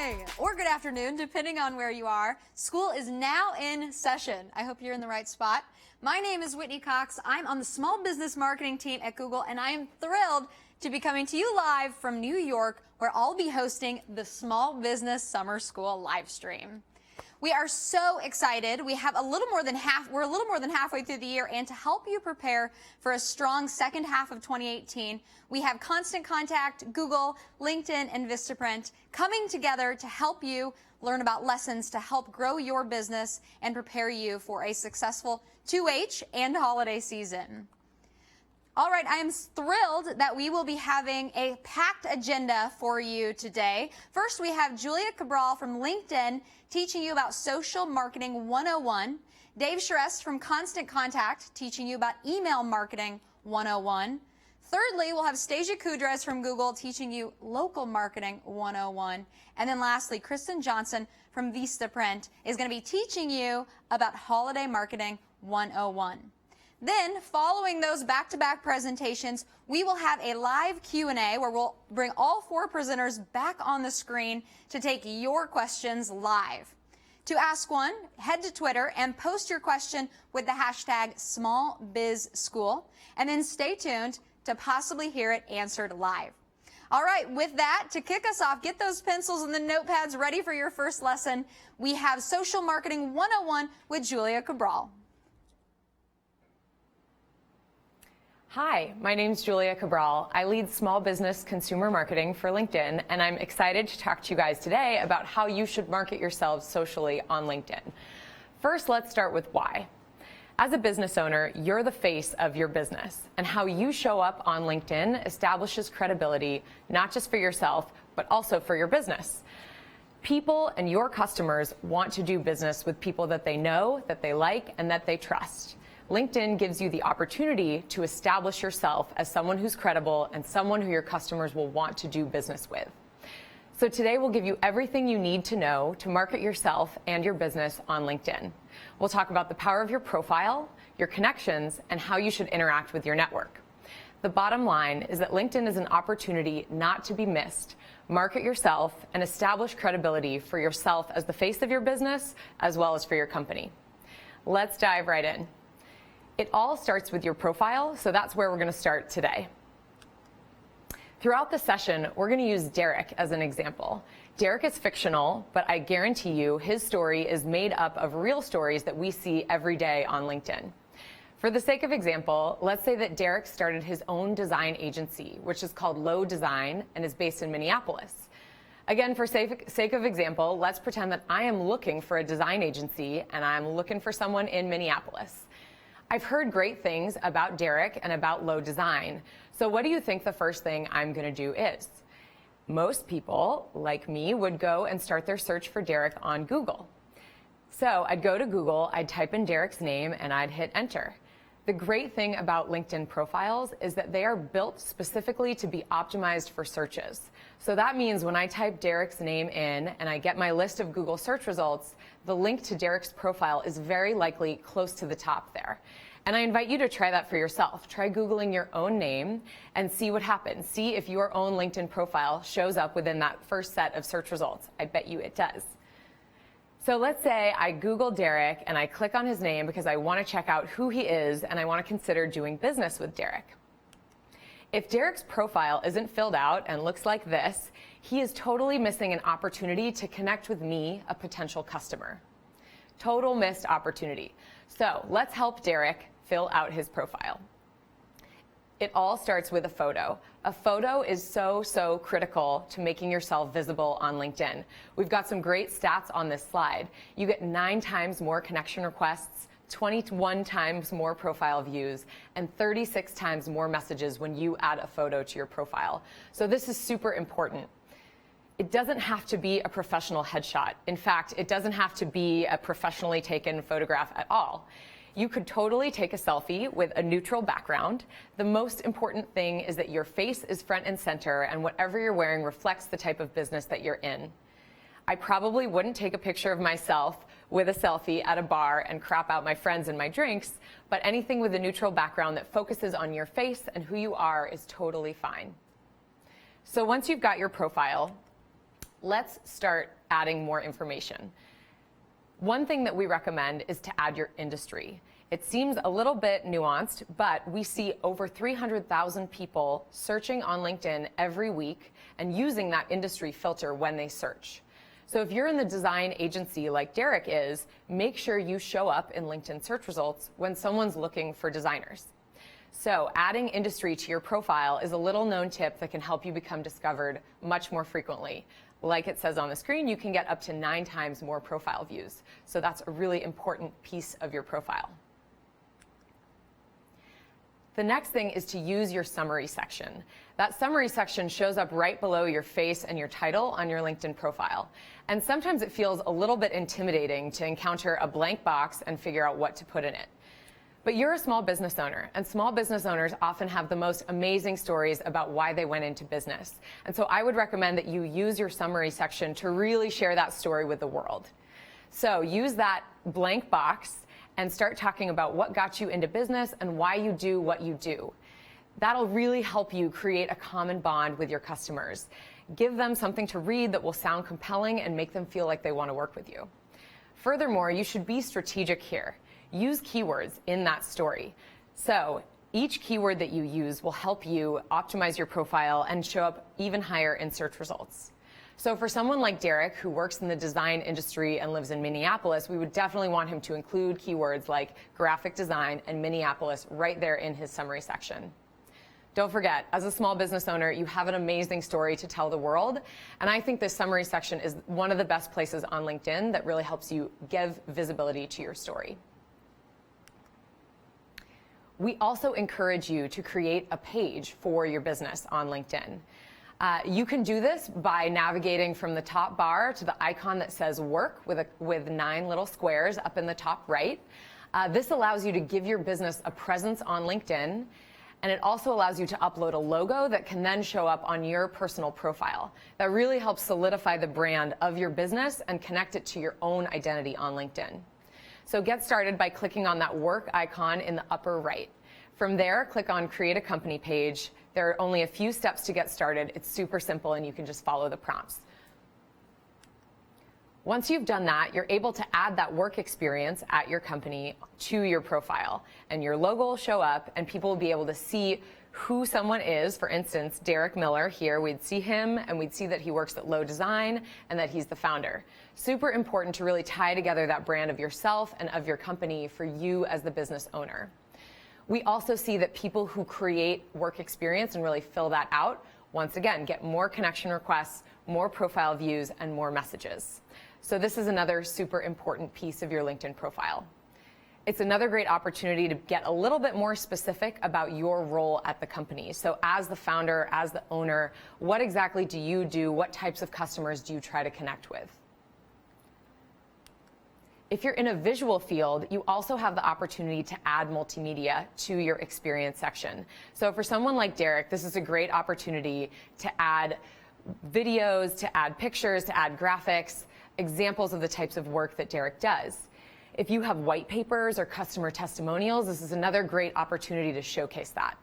morning or good afternoon, depending on where you are. School is now in session. I hope you're in the right spot. My name is Whitney Cox. I'm on the small business marketing team at Google, and I am thrilled to be coming to you live from New York, where I'll be hosting the Small Business Summer School live stream. We are so excited. We're a little more than halfway through the year, and to help you prepare for a strong second half of 2018, we have Constant Contact, Google, LinkedIn, and Vistaprint coming together to help you learn about lessons to help grow your business and prepare you for a successful 2H and holiday season. All right, I am thrilled that we will be having a packed agenda for you today. First, we have Julia Cabral from LinkedIn teaching you about Social Marketing 101, Dave Charest from Constant Contact teaching you about Email Marketing 101. Thirdly, we'll have Stasia Kudras from Google teaching you Local Marketing 101. And then lastly, Kristen Johnson from Vistaprint is going to be teaching you about Holiday Marketing 101. Then, following those back-to-back presentations, we will have a live Q&A where we'll bring all four presenters back on the screen to take your questions live. To ask one, head to Twitter and post your question with the hashtag SmallBizSchool, and then stay tuned to possibly hear it answered live. All right, with that, to kick us off, get those pencils and the notepads ready for your first lesson. We have Social Marketing 101 with Julia Cabral. Hi, my name is Julia Cabral. I lead small business consumer marketing for LinkedIn, and I'm excited to talk to you guys today about how you should market yourselves socially on LinkedIn. First, let's start with why. As a business owner, you're the face of your business, and how you show up on LinkedIn establishes credibility, not just for yourself, but also for your business. People and your customers want to do business with people that they know, that they like, and that they trust. LinkedIn gives you the opportunity to establish yourself as someone who's credible and someone who your customers will want to do business with. So today we'll give you everything you need to know to market yourself and your business on LinkedIn. We'll talk about the power of your profile, your connections, and how you should interact with your network. The bottom line is that LinkedIn is an opportunity not to be missed. Market yourself and establish credibility for yourself as the face of your business, as well as for your company. Let's dive right in. It all starts with your profile, so that's where we're going to start today. Throughout the session, we're going to use Derek as an example. Derek is fictional, but I guarantee you his story is made up of real stories that we see every day on LinkedIn. For the sake of example, let's say that Derek started his own design agency, which is called Low Design and is based in Minneapolis. Again, for sake of example, let's pretend that I am looking for a design agency and I'm looking for someone in Minneapolis. I've heard great things about Derek and about Low Design. So what do you think the first thing I'm going to do is? Most people, like me, would go and start their search for Derek on Google. So I'd go to Google, I'd type in Derek's name, and I'd hit enter. The great thing about LinkedIn profiles is that they are built specifically to be optimized for searches. So that means when I type Derek's name in and I get my list of Google search results, the link to Derek's profile is very likely close to the top there. And I invite you to try that for yourself. Try Googling your own name and see what happens. See if your own LinkedIn profile shows up within that first set of search results. I bet you it does. So let's say I Google Derek and I click on his name because I want to check out who he is and I want to consider doing business with Derek. If Derek's profile isn't filled out and looks like this, he is totally missing an opportunity to connect with me, a potential customer. Total missed opportunity. So let's help Derek fill out his profile. It all starts with a photo. A photo is so critical to making yourself visible on LinkedIn. We've got some great stats on this slide. You get 9 times more connection requests, 21 times more profile views, and 36 times more messages when you add a photo to your profile. So this is super important. It doesn't have to be a professional headshot. In fact, it doesn't have to be a professionally taken photograph at all. You could totally take a selfie with a neutral background. The most important thing is that your face is front and center and whatever you're wearing reflects the type of business that you're in. I probably wouldn't take a picture of myself with a selfie at a bar and crop out my friends and my drinks, but anything with a neutral background that focuses on your face and who you are is totally fine. So once you've got your profile, Let's start adding more information. One thing that we recommend is to add your industry. It seems a little bit nuanced, but we see over 300,000 people searching on LinkedIn every week and using that industry filter when they search. So if you're in the design agency like Derek is, make sure you show up in LinkedIn search results when someone's looking for designers. So adding industry to your profile is a little known tip that can help you become discovered much more frequently. Like it says on the screen, you can get up to 9 times more profile views. So that's a really important piece of your profile. The next thing is to use your summary section. That summary section shows up right below your face and your title on your LinkedIn profile. And sometimes it feels a little bit intimidating to encounter a blank box and figure out what to put in it. But you're a small business owner, and small business owners often have the most amazing stories about why they went into business. And so I would recommend that you use your summary section to really share that story with the world. So use that blank box and start talking about what got you into business and why you do what you do. That'll really help you create a common bond with your customers. Give them something to read that will sound compelling and make them feel like they want to work with you. Furthermore, you should be strategic here. Use keywords in that story. So each keyword that you use will help you optimize your profile and show up even higher in search results. So for someone like Derek, who works in the design industry and lives in Minneapolis, we would definitely want him to include keywords like graphic design and Minneapolis right there in his summary section. Don't forget, as a small business owner, you have an amazing story to tell the world. And I think this summary section is one of the best places on LinkedIn that really helps you give visibility to your story. We also encourage you to create a page for your business on LinkedIn. You can do this by navigating from the top bar to the icon that says work with 9 little squares up in the top right. This allows you to give your business a presence on LinkedIn, and it also allows you to upload a logo that can then show up on your personal profile. That really helps solidify the brand of your business and connect it to your own identity on LinkedIn. So get started by clicking on that work icon in the upper right. From there, click on Create a Company Page. There are only a few steps to get started. It's super simple, and you can just follow the prompts. Once you've done that, you're able to add that work experience at your company to your profile, and your logo will show up, and people will be able to see who someone is. For instance, Derek Miller here, we'd see him, and we'd see that he works at Low Design and that he's the founder. Super important to really tie together that brand of yourself and of your company for you as the business owner. We also see that people who create work experience and really fill that out, once again, get more connection requests, more profile views, and more messages. So this is another super important piece of your LinkedIn profile. It's another great opportunity to get a little bit more specific about your role at the company. So as the founder, as the owner, what exactly do you do? What types of customers do you try to connect with? If you're in a visual field, you also have the opportunity to add multimedia to your experience section. So for someone like Derek, this is a great opportunity to add videos, to add pictures, to add graphics, examples of the types of work that Derek does. If you have white papers or customer testimonials, this is another great opportunity to showcase that.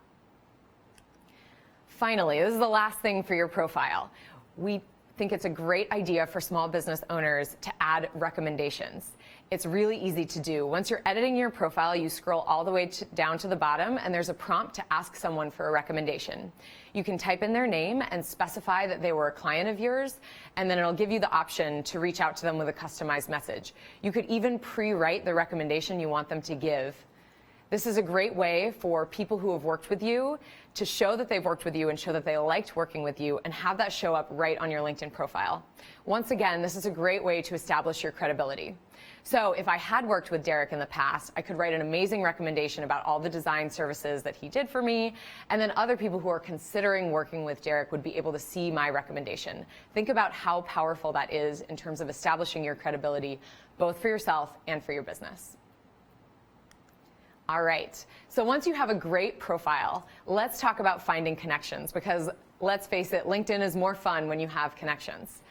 Finally, this is the last thing for your profile. We think it's a great idea for small business owners to add recommendations. It's really easy to do. Once you're editing your profile, you scroll all the way down to the bottom, and there's a prompt to ask someone for a recommendation. You can type in their name and specify that they were a client of yours, and then it'll give you the option to reach out to them with a customized message. You could even pre-write the recommendation you want them to give. This is a great way for people who have worked with you to show that they've worked with you and show that they liked working with you, and have that show up right on your LinkedIn profile. Once again, this is a great way to establish your credibility. So if I had worked with Derek in the past, I could write an amazing recommendation about all the design services that he did for me, and then other people who are considering working with Derek would be able to see my recommendation. Think about how powerful that is in terms of establishing your credibility, both for yourself and for your business. All right, so once you have a great profile, let's talk about finding connections, because let's face it, LinkedIn is more fun when you have connections.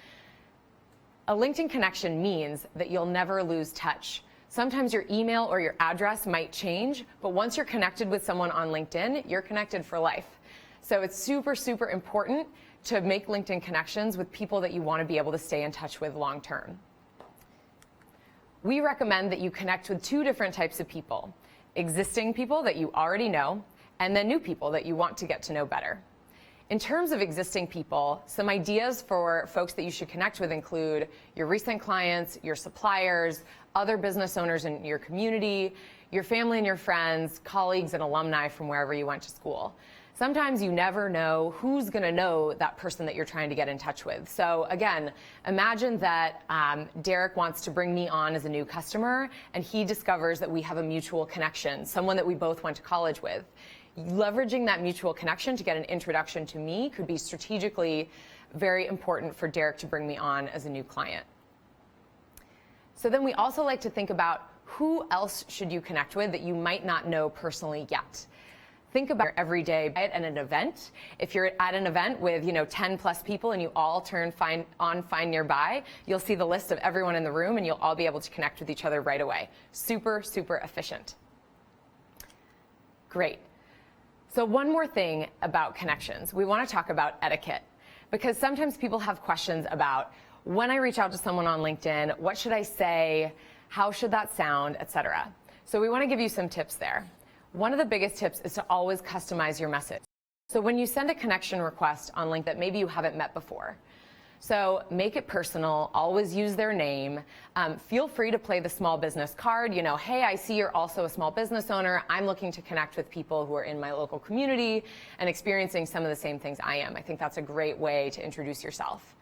A LinkedIn connection means that you'll never lose touch. Sometimes your email or your address might change, but once you're connected with someone on LinkedIn, you're connected for life. So it's super, super important to make LinkedIn connections with people that you want to be able to stay in touch with long term. We recommend that you connect with two different types of people: existing people that you already know, and then new people that you want to get to know better. In terms of existing people, some ideas for folks that you should connect with include your recent clients, your suppliers, other business owners in your community, your family and your friends, colleagues and alumni from wherever you went to school. Sometimes you never know who's going to know that person that you're trying to get in touch with. So again, imagine that Derek wants to bring me on as a new customer, and he discovers that we have a mutual connection, someone that we both went to college with. Leveraging that mutual connection to get an introduction to me could be strategically very important for Derek to bring me on as a new client. So then we also like to think about who else should you connect with that you might not know personally yet. Think about every day at an event. If you're at an event with 10 plus people and you all turn on Find Nearby, you'll see the list of everyone in the room and you'll all be able to connect with each other right away. Super, super efficient. Great. So one more thing about connections. We want to talk about etiquette, because sometimes people have questions about, when I reach out to someone on LinkedIn, what should I say? How should that sound, etc. So we want to give you some tips there. One of the biggest tips is to always customize your message. So when you send a connection request on LinkedIn that maybe you haven't met before, so make it personal, always use their name. Feel free to play the small business card. Hey, I see you're also a small business owner. I'm looking to connect with people who are in my local community and experiencing some of the same things I am. I think that's a great way to introduce yourself.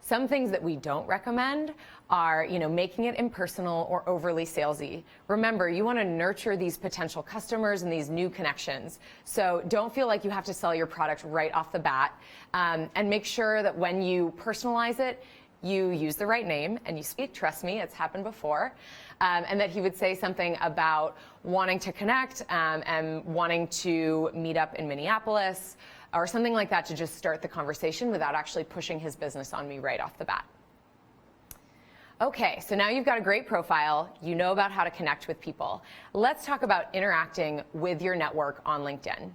Some things that we don't recommend are, making it impersonal or overly salesy. Remember, you want to nurture these potential customers and these new connections. So don't feel like you have to sell your product right off the bat. And make sure that when you personalize it, you use the right name and you speak. Trust me, it's happened before. And that he would say something about wanting to connect and wanting to meet up in Minneapolis, or something like that, to just start the conversation without actually pushing his business on me right off the bat. Okay, so now you've got a great profile. You know about how to connect with people. Let's talk about interacting with your network on LinkedIn.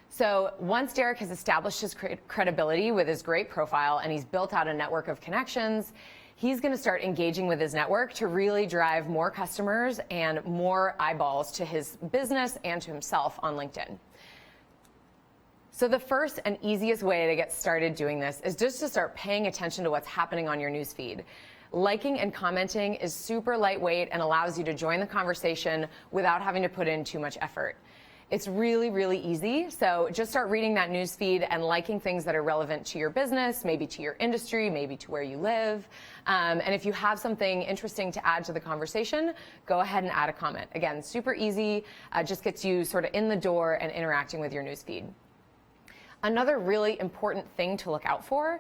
So once Derek has established his credibility with his great profile and he's built out a network of connections, he's going to start engaging with his network to really drive more customers and more eyeballs to his business and to himself on LinkedIn. So the first and easiest way to get started doing this is just to start paying attention to what's happening on your newsfeed. Liking and commenting is super lightweight and allows you to join the conversation without having to put in too much effort. It's really, really easy. So just start reading that newsfeed and liking things that are relevant to your business, maybe to your industry, maybe to where you live. And if you have something interesting to add to the conversation, go ahead and add a comment. Again, super easy, just gets you sort of in the door and interacting with your newsfeed. Another really important thing to look out for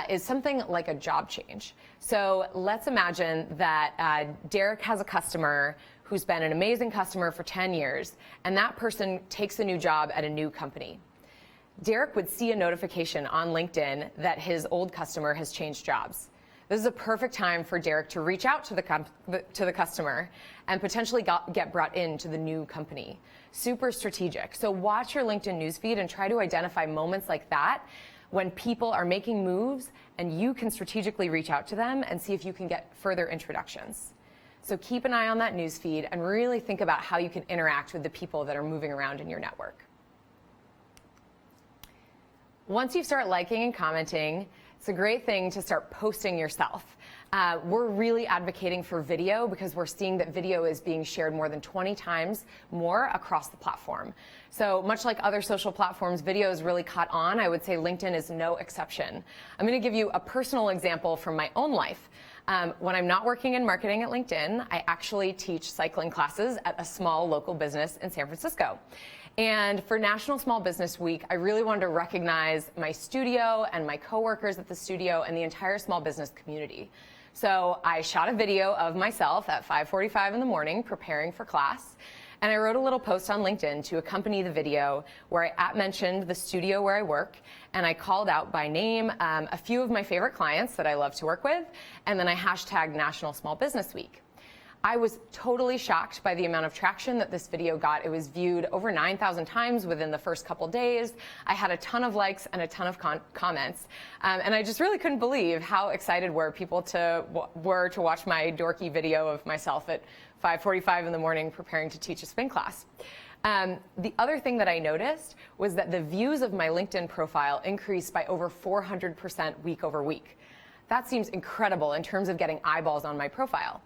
is something like a job change. So let's imagine that Derek has a customer who's been an amazing customer for 10 years, and that person takes a new job at a new company. Derek would see a notification on LinkedIn that his old customer has changed jobs. This is a perfect time for Derek to reach out to the customer and potentially get brought into the new company. Super strategic. So watch your LinkedIn newsfeed and try to identify moments like that when people are making moves and you can strategically reach out to them and see if you can get further introductions. So keep an eye on that newsfeed and really think about how you can interact with the people that are moving around in your network. Once you start liking and commenting, it's a great thing to start posting yourself. We're really advocating for video because we're seeing that video is being shared more than 20 times more across the platform. So much like other social platforms, video is really caught on. I would say LinkedIn is no exception. I'm going to give you a personal example from my own life. When I'm not working in marketing at LinkedIn, I actually teach cycling classes at a small local business in San Francisco. And for National Small Business Week, I really wanted to recognize my studio and my coworkers at the studio and the entire small business community. So I shot a video of myself at 5:45 in the morning preparing for class, and I wrote a little post on LinkedIn to accompany the video where I mentioned the studio where I work, and I called out by name a few of my favorite clients that I love to work with, and then I hashtagged National Small Business Week. I was totally shocked by the amount of traction that this video got. It was viewed over 9,000 times within the first couple days. I had a ton of likes and a ton of comments. And I just really couldn't believe how excited people were to watch my dorky video of myself at 5:45 in the morning preparing to teach a spin class. The other thing that I noticed was that the views of my LinkedIn profile increased by over 400% week over week. That seems incredible in terms of getting eyeballs on my profile.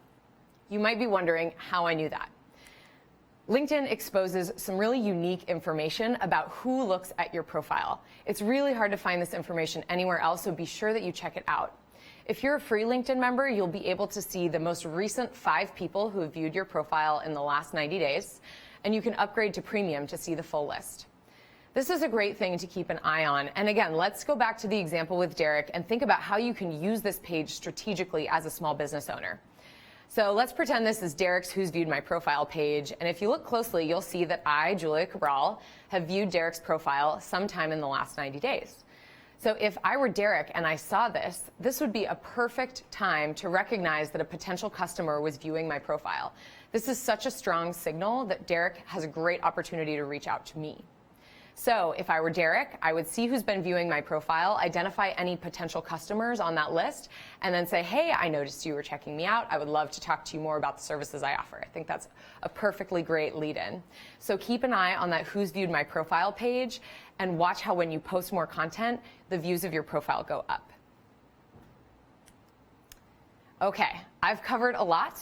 You might be wondering how I knew that. LinkedIn exposes some really unique information about who looks at your profile. It's really hard to find this information anywhere else, so be sure that you check it out. If you're a free LinkedIn member, you'll be able to see the most recent 5 people who have viewed your profile in the last 90 days, and you can upgrade to premium to see the full list. This is a great thing to keep an eye on. And again, let's go back to the example with Derek and think about how you can use this page strategically as a small business owner. So let's pretend this is Derek's Who's Viewed My Profile page. And if you look closely, you'll see that I, Julia Cabral, have viewed Derek's profile sometime in the last 90 days. So if I were Derek and I saw this, this would be a perfect time to recognize that a potential customer was viewing my profile. This is such a strong signal that Derek has a great opportunity to reach out to me. So if I were Derek, I would see who's been viewing my profile, identify any potential customers on that list, and then say, hey, I noticed you were checking me out. I would love to talk to you more about the services I offer. I think that's a perfectly great lead-in. So keep an eye on that Who's Viewed My Profile page and watch how when you post more content, the views of your profile go up. Okay, I've covered a lot,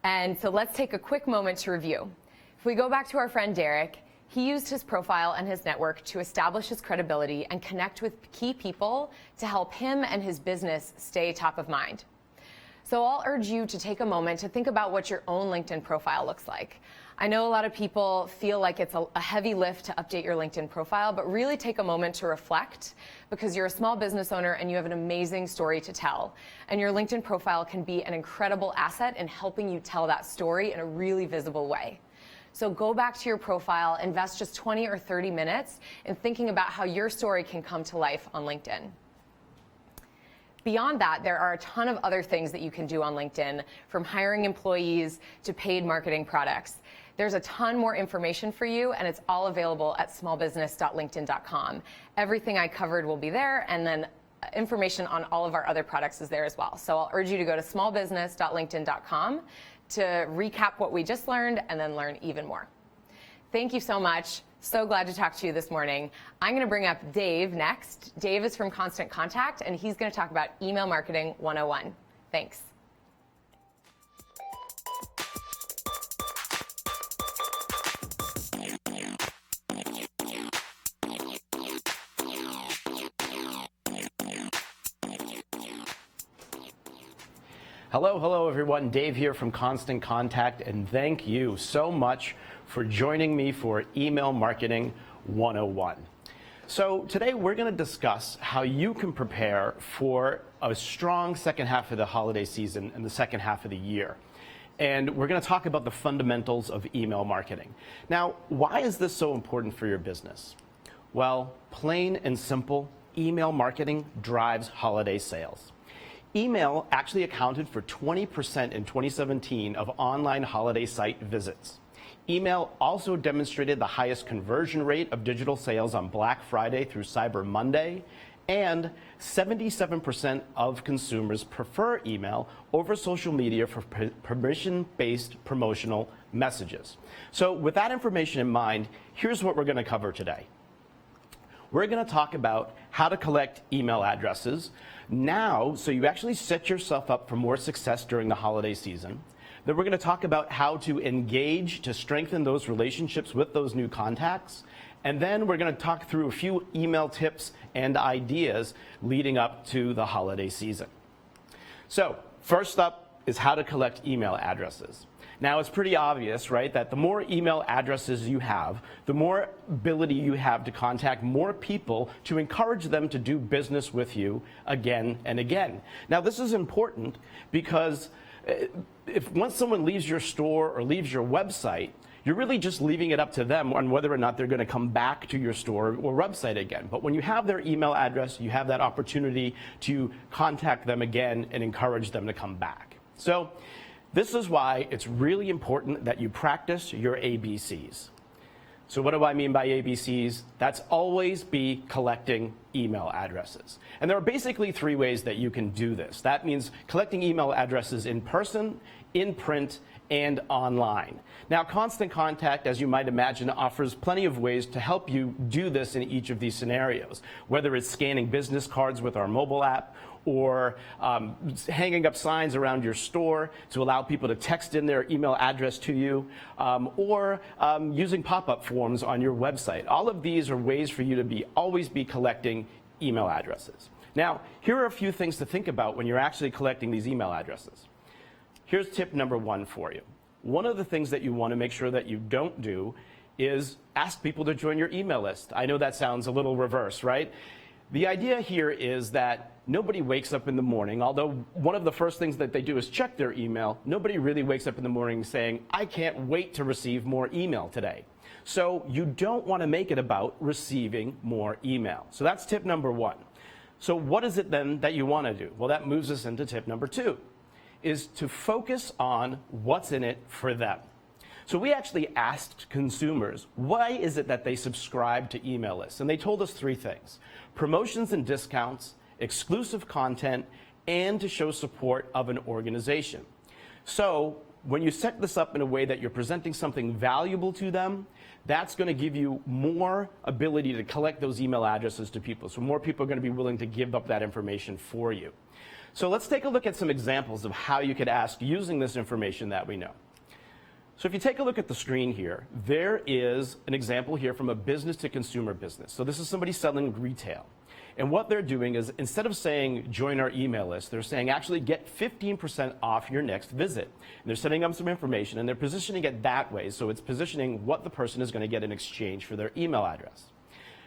and so let's take a quick moment to review. If we go back to our friend Derek, he used his profile and his network to establish his credibility and connect with key people to help him and his business stay top of mind. So I'll urge you to take a moment to think about what your own LinkedIn profile looks like. I know a lot of people feel like it's a heavy lift to update your LinkedIn profile, but really take a moment to reflect because you're a small business owner and you have an amazing story to tell. And your LinkedIn profile can be an incredible asset in helping you tell that story in a really visible way. So go back to your profile, invest just 20 or 30 minutes in thinking about how your story can come to life on LinkedIn. Beyond that, there are a ton of other things that you can do on LinkedIn, from hiring employees to paid marketing products. There's a ton more information for you, and it's all available at smallbusiness.linkedin.com. Everything I covered will be there, and then information on all of our other products is there as well. So I'll urge you to go to smallbusiness.linkedin.com to recap what we just learned and then learn even more. Thank you so much. So glad to talk to you this morning. I'm going to bring up Dave next. Dave is from Constant Contact, and he's going to talk about Email Marketing 101. Thanks. Hello everyone. Dave here from Constant Contact, and thank you so much for joining me for Email Marketing 101. So today we're going to discuss how you can prepare for a strong second half of the holiday season and the second half of the year. And we're going to talk about the fundamentals of email marketing. Now, why is this so important for your business? Well, plain and simple, email marketing drives holiday sales. Email actually accounted for 20% in 2017 of online holiday site visits. Email also demonstrated the highest conversion rate of digital sales on Black Friday through Cyber Monday, and 77% of consumers prefer email over social media for permission-based promotional messages. So with that information in mind, here's what we're going to cover today. We're going to talk about how to collect email addresses now so you actually set yourself up for more success during the holiday season. Then we're going to talk about how to engage to strengthen those relationships with those new contacts. And then we're going to talk through a few email tips and ideas leading up to the holiday season. So first up is how to collect email addresses. Now, it's pretty obvious, right, that the more email addresses you have, the more ability you have to contact more people to encourage them to do business with you again and again. Now, this is important because if once someone leaves your store or leaves your website, you're really just leaving it up to them on whether or not they're going to come back to your store or website again. But when you have their email address, you have that opportunity to contact them again and encourage them to come back. So This is why it's really important that you practice your ABCs. So what do I mean by ABCs? That's always be collecting email addresses. And there are basically 3 ways that you can do this. That means collecting email addresses in person, in print, and online. Now, Constant Contact, as you might imagine, offers plenty of ways to help you do this in each of these scenarios, whether it's scanning business cards with our mobile app, or hanging up signs around your store to allow people to text in their email address to you, or using pop-up forms on your website. All of these are ways for you to always be collecting email addresses. Now, here are a few things to think about when you're actually collecting these email addresses. Here's tip number 1 for you. One of the things that you want to make sure that you don't do is ask people to join your email list. I know that sounds a little reverse, right? The idea here is that nobody wakes up in the morning, although one of the first things that they do is check their email. Nobody really wakes up in the morning saying, I can't wait to receive more email today. So you don't want to make it about receiving more email. So that's tip number 1. So what is it then that you want to do? Well, that moves us into tip number 2, is to focus on what's in it for them. So we actually asked consumers, why is it that they subscribe to email lists? And they told us 3 things: promotions and discounts, exclusive content, and to show support of an organization. So when you set this up in a way that you're presenting something valuable to them, that's going to give you more ability to collect those email addresses to people. So more people are going to be willing to give up that information for you. So let's take a look at some examples of how you could ask using this information that we know. So if you take a look at the screen here, there is an example here from a business to consumer business. So this is somebody selling retail. And what they're doing is, instead of saying join our email list, they're saying actually get 15% off your next visit. And they're setting up some information and they're positioning it that way. So it's positioning what the person is going to get in exchange for their email address.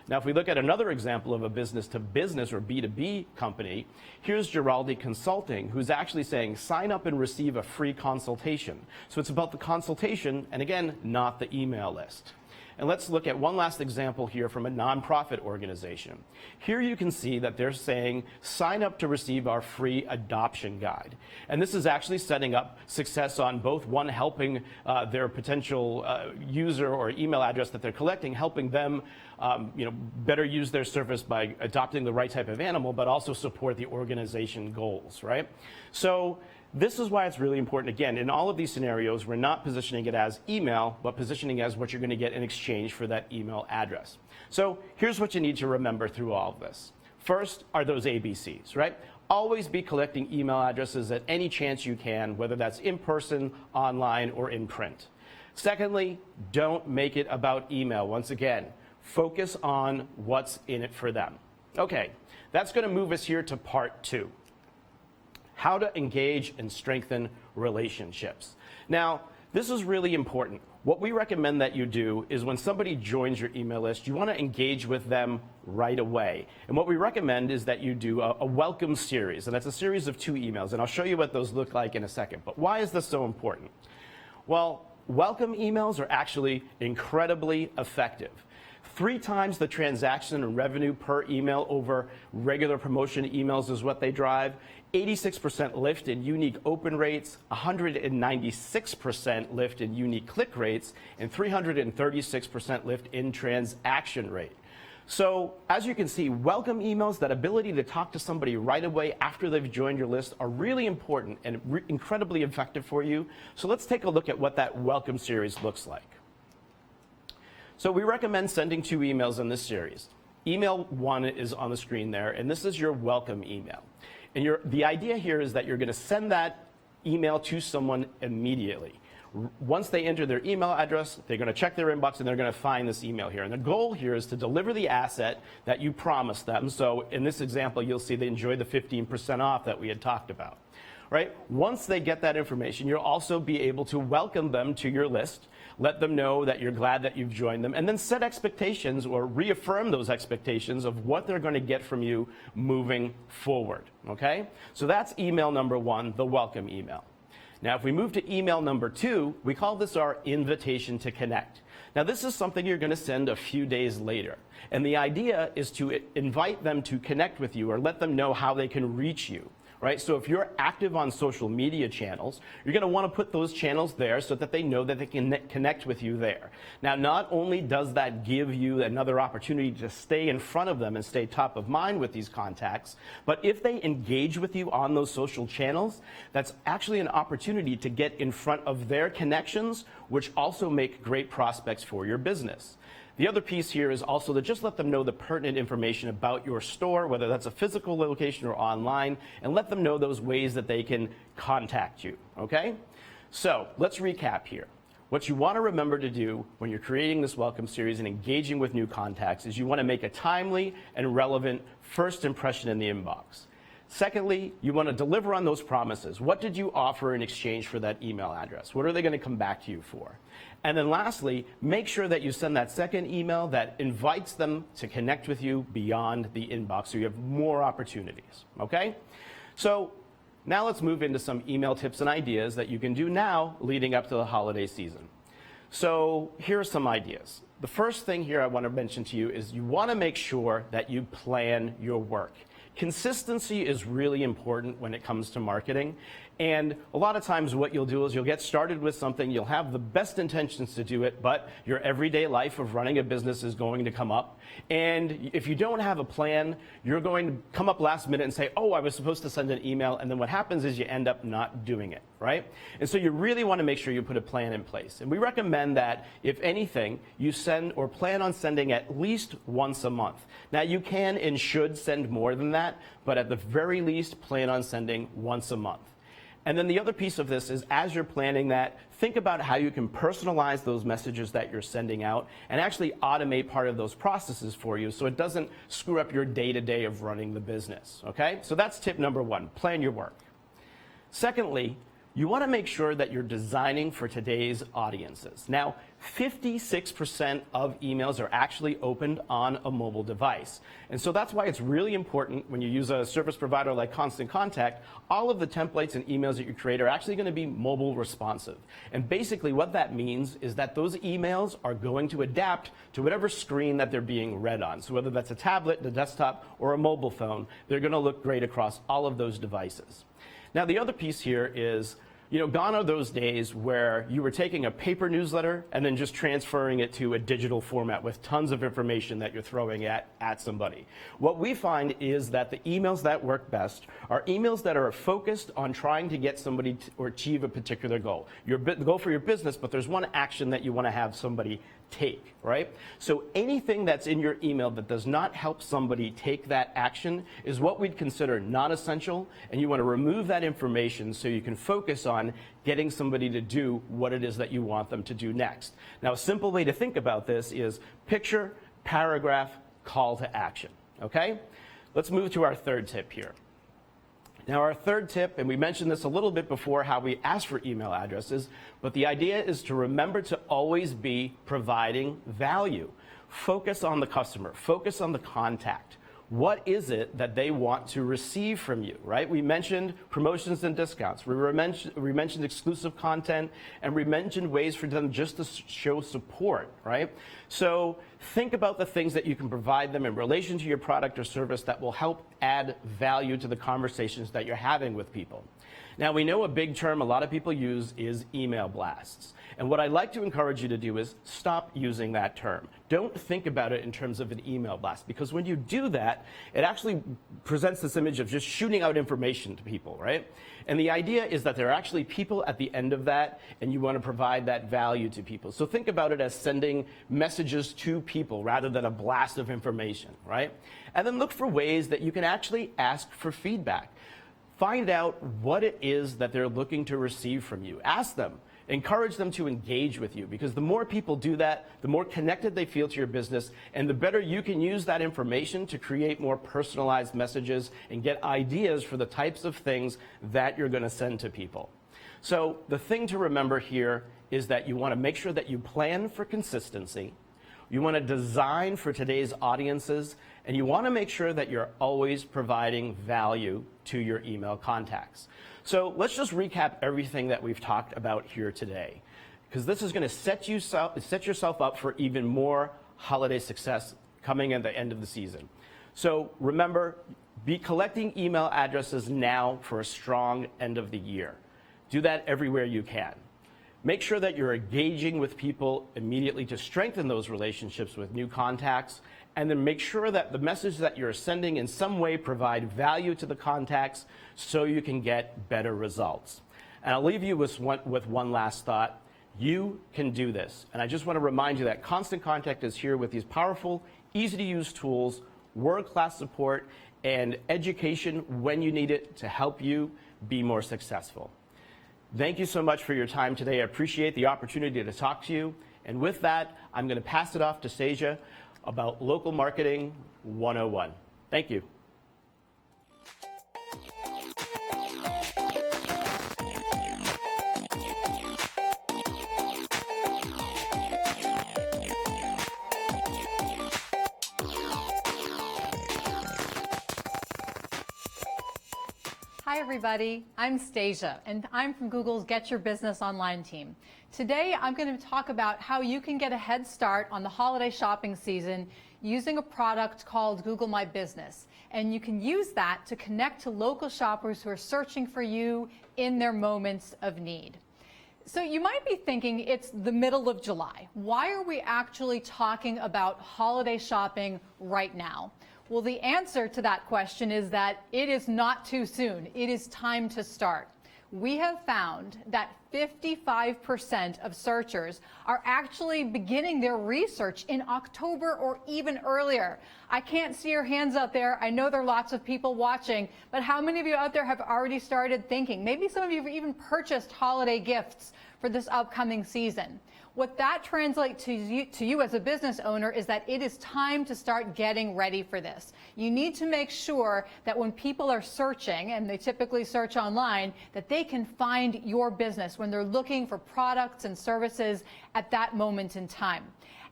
Now, if we look at another example of a business to business or B2B company, here's Giraldi Consulting, who's actually saying sign up and receive a free consultation. So it's about the consultation, and again, not the email list. And let's look at one last example here from a nonprofit organization. Here you can see that they're saying sign up to receive our free adoption guide. And this is actually setting up success on both, one, helping their potential user or email address that they're collecting, helping them better use their service by adopting the right type of animal, but also support the organization goals, right? So this is why it's really important. Again, in all of these scenarios, we're not positioning it as email, but positioning as what you're going to get in exchange for that email address. So here's what you need to remember through all of this. First are those ABCs, right? Always be collecting email addresses at any chance you can, whether that's in person, online, or in print. Secondly, don't make it about email. Once again, focus on what's in it for them. Okay, that's going to move us here to part 2. How to engage and strengthen relationships. Now, this is really important. What we recommend that you do is when somebody joins your email list, you want to engage with them right away. And what we recommend is that you do a welcome series, and that's a series of 2 emails, and I'll show you what those look like in a second. But why is this so important? Well, welcome emails are actually incredibly effective. 3 times the transaction and revenue per email over regular promotion emails is what they drive. 86% lift in unique open rates, 196% lift in unique click rates, and 336% lift in transaction rate. So as you can see, welcome emails, that ability to talk to somebody right away after they've joined your list, are really important and incredibly effective for you. So let's take a look at what that welcome series looks like. So we recommend sending 2 emails in this series. Email 1 is on the screen there, and this is your welcome email. And the idea here is that you're going to send that email to someone immediately. Once they enter their email address, they're going to check their inbox and they're going to find this email here. And the goal here is to deliver the asset that you promised them. So in this example, you'll see they enjoy the 15% off that we had talked about. Right? Once they get that information, you'll also be able to welcome them to your list, let them know that you're glad that you've joined them, and then set expectations or reaffirm those expectations of what they're going to get from you moving forward. Okay? So that's email number 1, the welcome email. Now, if we move to email number 2, we call this our invitation to connect. Now, this is something you're going to send a few days later. And the idea is to invite them to connect with you or let them know how they can reach you. right? So if you're active on social media channels, you're going to want to put those channels there so that they know that they can connect with you there. Now, not only does that give you another opportunity to stay in front of them and stay top of mind with these contacts, but if they engage with you on those social channels, that's actually an opportunity to get in front of their connections, which also make great prospects for your business. The other piece here is also to just let them know the pertinent information about your store, whether that's a physical location or online, and let them know those ways that they can contact you, okay? So let's recap here. What you want to remember to do when you're creating this welcome series and engaging with new contacts is you want to make a timely and relevant first impression in the inbox. Secondly, you want to deliver on those promises. What did you offer in exchange for that email address? What are they going to come back to you for? And then lastly, make sure that you send that second email that invites them to connect with you beyond the inbox so you have more opportunities, okay? So now let's move into some email tips and ideas that you can do now leading up to the holiday season. So here are some ideas. The first thing here I want to mention to you is you want to make sure that you plan your work. Consistency is really important when it comes to marketing. And a lot of times what you'll do is you'll get started with something, you'll have the best intentions to do it, but your everyday life of running a business is going to come up. And if you don't have a plan, you're going to come up last minute and say, oh, I was supposed to send an email. And then what happens is you end up not doing it, right? And so you really want to make sure you put a plan in place. And we recommend that, if anything, you send or plan on sending at least once a month. Now, you can and should send more than that, but at the very least, plan on sending once a month. And then the other piece of this is, as you're planning that, think about how you can personalize those messages that you're sending out and actually automate part of those processes for you so it doesn't screw up your day-to-day of running the business, okay? So that's tip number one, plan your work. Secondly, you want to make sure that you're designing for today's audiences. Now, 56% of emails are actually opened on a mobile device. And so that's why it's really important when you use a service provider like Constant Contact, all of the templates and emails that you create are actually going to be mobile responsive. And basically what that means is that those emails are going to adapt to whatever screen that they're being read on. So whether that's a tablet, a desktop, or a mobile phone, they're going to look great across all of those devices. Now, the other piece here is, gone are those days where you were taking a paper newsletter and then just transferring it to a digital format with tons of information that you're throwing at somebody. What we find is that the emails that work best are emails that are focused on trying to get somebody to or achieve a particular goal. The goal for your business, but there's one action that you want to have somebody take, right? So anything that's in your email that does not help somebody take that action is what we'd consider non-essential, and you want to remove that information so you can focus on getting somebody to do what it is that you want them to do next. Now, a simple way to think about this is picture, paragraph, call to action, okay? Let's move to our third tip here. Now, our third tip, and we mentioned this a little bit before, how we ask for email addresses, but the idea is to remember to always be providing value. Focus on the customer, focus on the contact. What is it that they want to receive from you, right? We mentioned promotions and discounts. We mentioned exclusive content, and we mentioned ways for them just to show support, right? So think about the things that you can provide them in relation to your product or service that will help add value to the conversations that you're having with people. Now, we know a big term a lot of people use is email blasts. And what I'd like to encourage you to do is stop using that term. Don't think about it in terms of an email blast, because when you do that, it actually presents this image of just shooting out information to people, right? And the idea is that there are actually people at the end of that, and you want to provide that value to people. So think about it as sending messages to people rather than a blast of information, right? And then look for ways that you can actually ask for feedback. Find out what it is that they're looking to receive from you. Ask them. Encourage them to engage with you, because the more people do that, the more connected they feel to your business, and the better you can use that information to create more personalized messages and get ideas for the types of things that you're going to send to people. So the thing to remember here is that you want to make sure that you plan for consistency, you want to design for today's audiences, and you want to make sure that you're always providing value to your email contacts. So let's just recap everything that we've talked about here today, because this is going to set yourself up for even more holiday success coming at the end of the season. So remember, Be collecting email addresses now for a strong end of the year. Do that everywhere you can. Make sure that you're engaging with people immediately to strengthen those relationships with new contacts, and then make sure that the message that you're sending in some way provide value to the contacts so you can get better results. And I'll leave you with one last thought. You can do this. And I just want to remind you that Constant Contact is here with these powerful, easy to use tools, world-class support, and education when you need it to help you be more successful. Thank you so much for your time today. I appreciate the opportunity to talk to you. And with that, I'm going to pass it off to Seja about Local Marketing 101. Thank you. Hi everybody, I'm Stasia and I'm from Google's Get Your Business Online team. Today I'm going to talk about how you can get a head start on the holiday shopping season using a product called Google My Business. And you can use that to connect to local shoppers who are searching for you in their moments of need. So you might be thinking it's the middle of July. Why are we actually talking about holiday shopping right now? Well, the answer to that question is that it is not too soon. It is time to start. We have found that 55% of searchers are actually beginning their research in October or even earlier. I can't see your hands out there. I know there are lots of people watching, but how many of you out there have already started thinking? Maybe some of you have even purchased holiday gifts for this upcoming season. What that translates to you as a business owner is that it is time to start getting ready for this. You need to make sure that when people are searching, and they typically search online, that they can find your business when they're looking for products and services at that moment in time.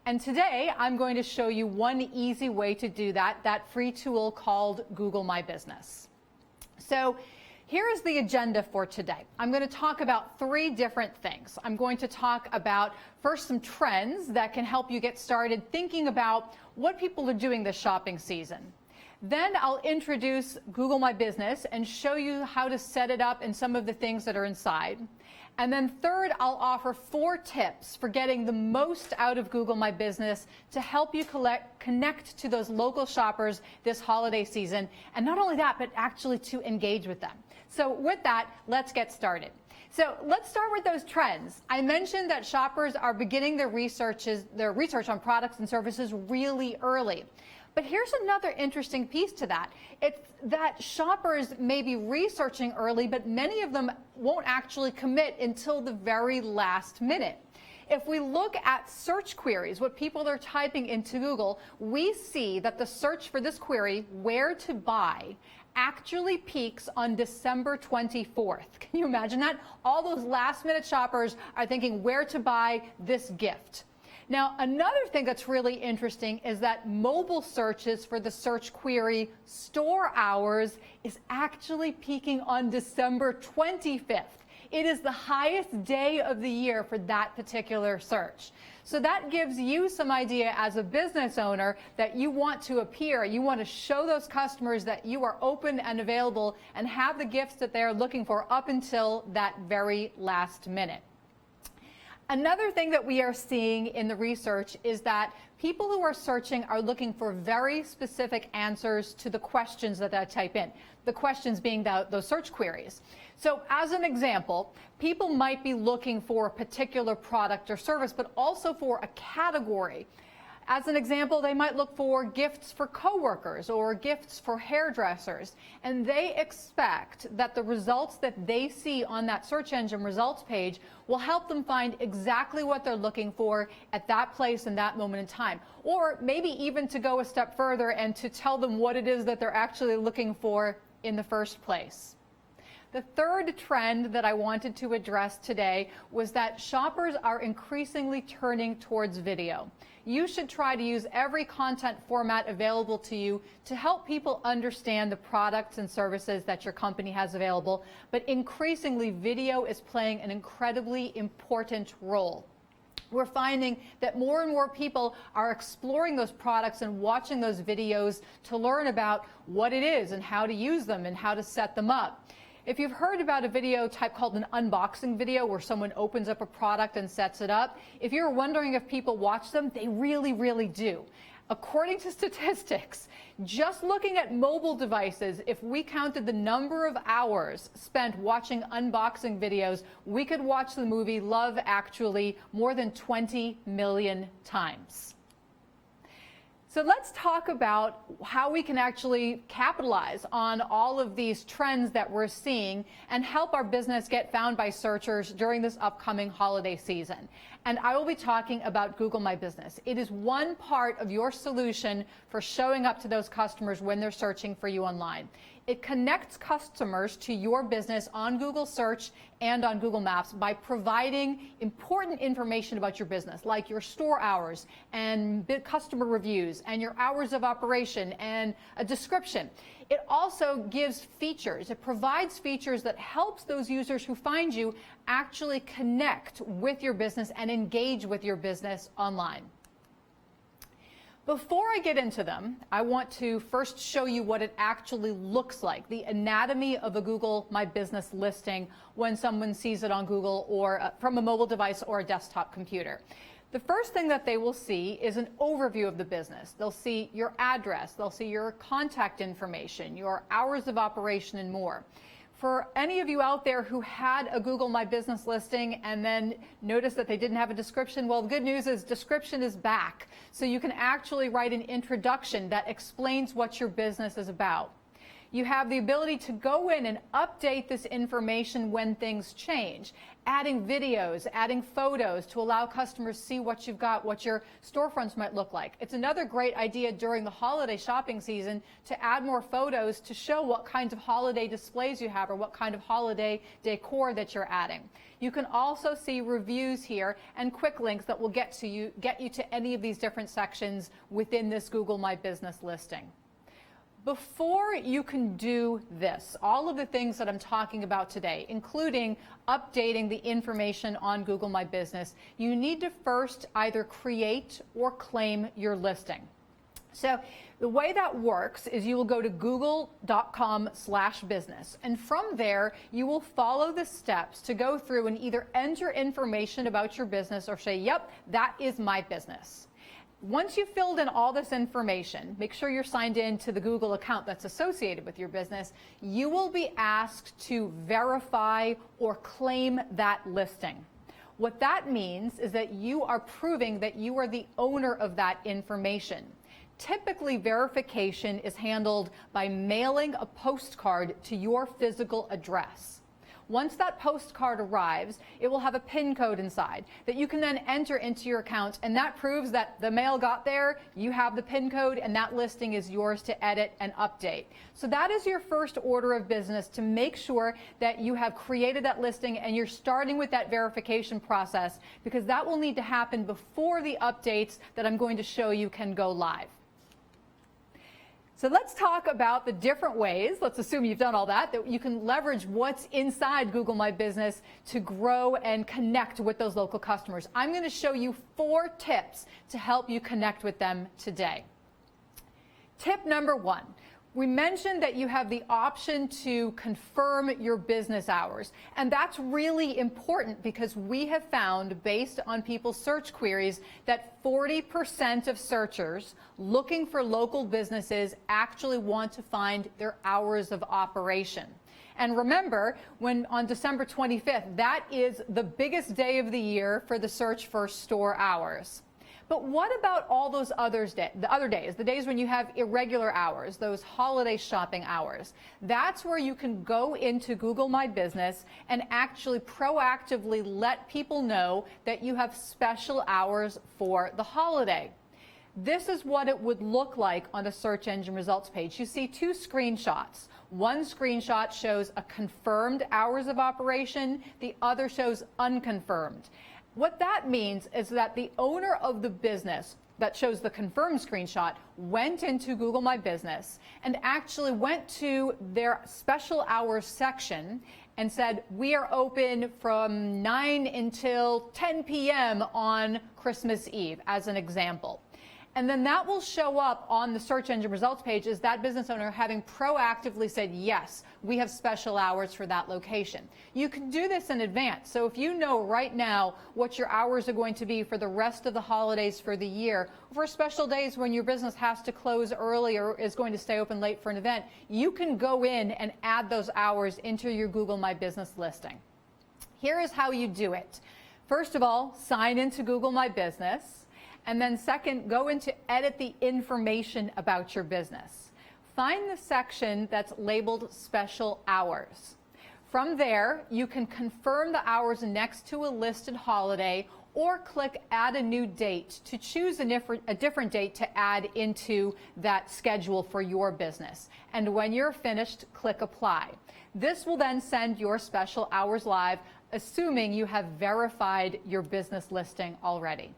And today, I'm going to show you one easy way to do that, that free tool called Google My Business. So, here is the agenda for today. I'm going to talk about 3 different things. I'm going to talk about first some trends that can help you get started thinking about what people are doing this shopping season. Then I'll introduce Google My Business and show you how to set it up and some of the things that are inside. And then third, I'll offer 4 tips for getting the most out of Google My Business to help you connect to those local shoppers this holiday season. And not only that, but actually to engage with them. So with that, let's get started. So let's start with those trends. I mentioned that shoppers are beginning their research on products and services really early. But here's another interesting piece to that. It's that shoppers may be researching early, but many of them won't actually commit until the very last minute. If we look at search queries, what people are typing into Google, we see that the search for this query, where to buy, actually peaks on December 24th. Can you imagine that? All those last-minute shoppers are thinking where to buy this gift. Now, another thing that's really interesting is that mobile searches for the search query store hours is actually peaking on December 25th. It is the highest day of the year for that particular search. So that gives you some idea as a business owner that you want to appear, you want to show those customers that you are open and available and have the gifts that they're looking for up until that very last minute. Another thing that we are seeing in the research is that people who are searching are looking for very specific answers to the questions that I type in, the questions being those search queries. So as an example, people might be looking for a particular product or service, but also for a category. As an example, they might look for gifts for coworkers or gifts for hairdressers, and they expect that the results that they see on that search engine results page will help them find exactly what they're looking for at that place and that moment in time. Or maybe even to go a step further and to tell them what it is that they're actually looking for in the first place. The third trend that I wanted to address today was that shoppers are increasingly turning towards video. You should try to use every content format available to you to help people understand the products and services that your company has available, but increasingly video is playing an incredibly important role. We're finding that more and more people are exploring those products and watching those videos to learn about what it is and how to use them and how to set them up. If you've heard about a video type called an unboxing video where someone opens up a product and sets it up, if you're wondering if people watch them, they really, really do. According to statistics, just looking at mobile devices, if we counted the number of hours spent watching unboxing videos, we could watch the movie Love Actually more than 20 million times. So let's talk about how we can actually capitalize on all of these trends that we're seeing and help our business get found by searchers during this upcoming holiday season. And I will be talking about Google My Business. It is one part of your solution for showing up to those customers when they're searching for you online. It connects customers to your business on Google Search and on Google Maps by providing important information about your business, like your store hours and customer reviews and your hours of operation and a description. It also gives features. It provides features that helps those users who find you actually connect with your business and engage with your business online. Before I get into them, I want to first show you what it actually looks like, the anatomy of a Google My Business listing when someone sees it on Google or from a mobile device or a desktop computer. The first thing that they will see is an overview of the business. They'll see your address, they'll see your contact information, your hours of operation, and more. For any of you out there who had a Google My Business listing and then noticed that they didn't have a description, well, the good news is description is back. So you can actually write an introduction that explains what your business is about. You have the ability to go in and update this information when things change, adding videos, adding photos to allow customers to see what you've got, what your storefronts might look like. It's another great idea during the holiday shopping season to add more photos to show what kinds of holiday displays you have or what kind of holiday decor that you're adding. You can also see reviews here and quick links that will get you to any of these different sections within this Google My Business listing. Before you can do this, all of the things that I'm talking about today, including updating the information on Google My Business, you need to first either create or claim your listing. So the way that works is you will go to google.com/business, and from there you will follow the steps to go through and either enter information about your business or say, yep, that is my business. Once you've filled in all this information, make sure you're signed in to the Google account that's associated with your business, you will be asked to verify or claim that listing. What that means is that you are proving that you are the owner of that information. Typically, verification is handled by mailing a postcard to your physical address. Once that postcard arrives, it will have a PIN code inside that you can then enter into your account, and that proves that the mail got there, you have the PIN code, and that listing is yours to edit and update. So that is your first order of business, to make sure that you have created that listing and you're starting with that verification process, because that will need to happen before the updates that I'm going to show you can go live. So let's talk about the different ways, let's assume you've done all that you can leverage what's inside Google My Business to grow and connect with those local customers. I'm going to show you 4 tips to help you connect with them today. Tip number 1. We mentioned that you have the option to confirm your business hours, and that's really important because we have found, based on people's search queries, that 40% of searchers looking for local businesses actually want to find their hours of operation. And remember, when on December 25th, that is the biggest day of the year for the search for store hours. But what about all those the other days, the days when you have irregular hours, those holiday shopping hours? That's where you can go into Google My Business and actually proactively let people know that you have special hours for the holiday. This is what it would look like on a search engine results page. You see 2 screenshots. One screenshot shows a confirmed hours of operation, the other shows unconfirmed. What that means is that the owner of the business that shows the confirmed screenshot went into Google My Business and actually went to their special hours section and said, we are open from 9 until 10 p.m. on Christmas Eve, as an example. And then that will show up on the search engine results page as that business owner having proactively said, yes, we have special hours for that location. You can do this in advance. So if you know right now what your hours are going to be for the rest of the holidays for the year, for special days when your business has to close early or is going to stay open late for an event, you can go in and add those hours into your Google My Business listing. Here is how you do it. First of all, sign into Google My Business. And then second, go into edit the information about your business. Find the section that's labeled special hours. From there, you can confirm the hours next to a listed holiday or click add a new date to choose a different date to add into that schedule for your business. And when you're finished, click apply. This will then send your special hours live, assuming you have verified your business listing already.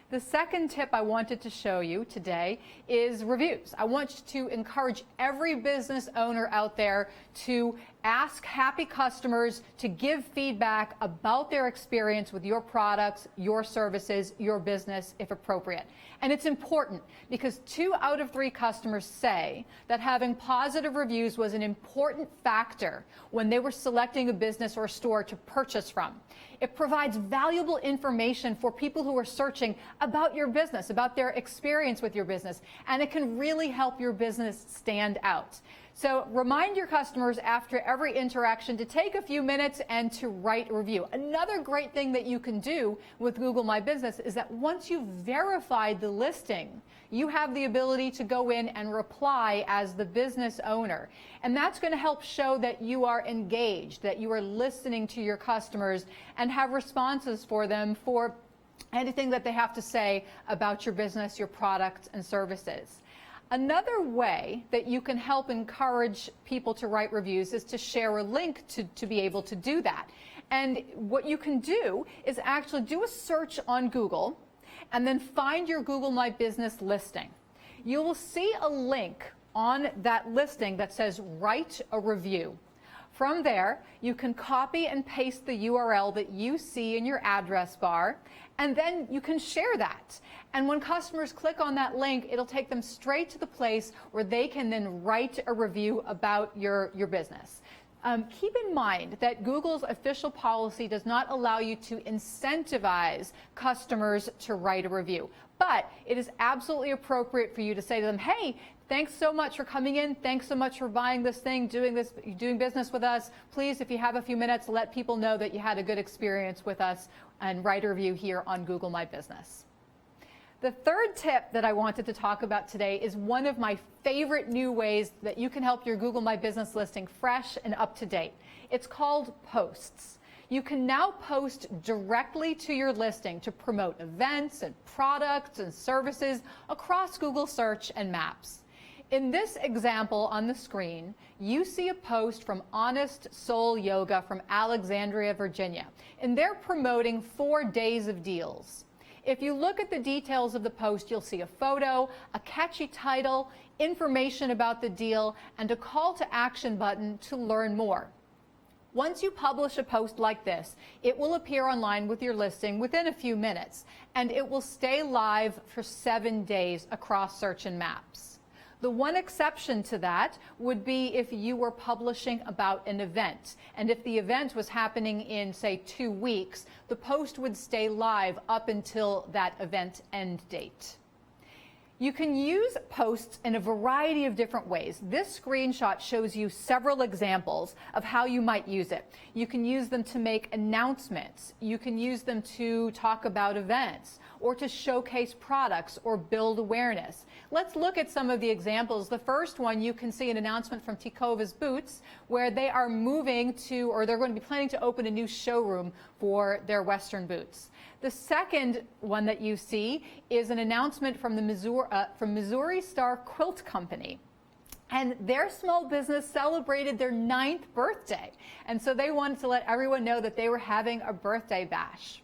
The second tip I wanted to show you today is reviews. I want to encourage every business owner out there to ask happy customers to give feedback about their experience with your products, your services, your business, if appropriate. And it's important because 2 out of 3 customers say that having positive reviews was an important factor when they were selecting a business or store to purchase from. It provides valuable information for people who are searching about your business, about their experience with your business, and it can really help your business stand out. So remind your customers after every interaction to take a few minutes and to write a review. Another great thing that you can do with Google My Business is that once you've verified the listing, you have the ability to go in and reply as the business owner. And that's going to help show that you are engaged, that you are listening to your customers and have responses for them for anything that they have to say about your business, your products, and services. Another way that you can help encourage people to write reviews is to share a link to be able to do that. And what you can do is actually do a search on Google and then find your Google My Business listing. You will see a link on that listing that says write a review. From there, you can copy and paste the URL that you see in your address bar, and then you can share that. And when customers click on that link, it'll take them straight to the place where they can then write a review about your business. Keep in mind that Google's official policy does not allow you to incentivize customers to write a review, but it is absolutely appropriate for you to say to them, hey, thanks so much for coming in. Thanks so much for buying this thing, doing business with us. Please, if you have a few minutes, let people know that you had a good experience with us and write a review here on Google My Business. The third tip that I wanted to talk about today is one of my favorite new ways that you can help your Google My Business listing fresh and up to date. It's called posts. You can now post directly to your listing to promote events and products and services across Google Search and Maps. In this example on the screen, you see a post from Honest Soul Yoga from Alexandria, Virginia, and they're promoting 4 days of deals. If you look at the details of the post, you'll see a photo, a catchy title, information about the deal, and a call to action button to learn more. Once you publish a post like this, it will appear online with your listing within a few minutes, and it will stay live for 7 days across Search and Maps. The one exception to that would be if you were publishing about an event. And if the event was happening in, say, 2 weeks, the post would stay live up until that event end date. You can use posts in a variety of different ways. This screenshot shows you several examples of how you might use it. You can use them to make announcements. You can use them to talk about events or to showcase products or build awareness. Let's look at some of the examples. The first one, you can see an announcement from Tecovas Boots where they are moving to, or they're going to be planning to open a new showroom for their Western boots. The second one that you see is an announcement from the Missouri Star Quilt Company. And their small business celebrated their 9th birthday. And so they wanted to let everyone know that they were having a birthday bash.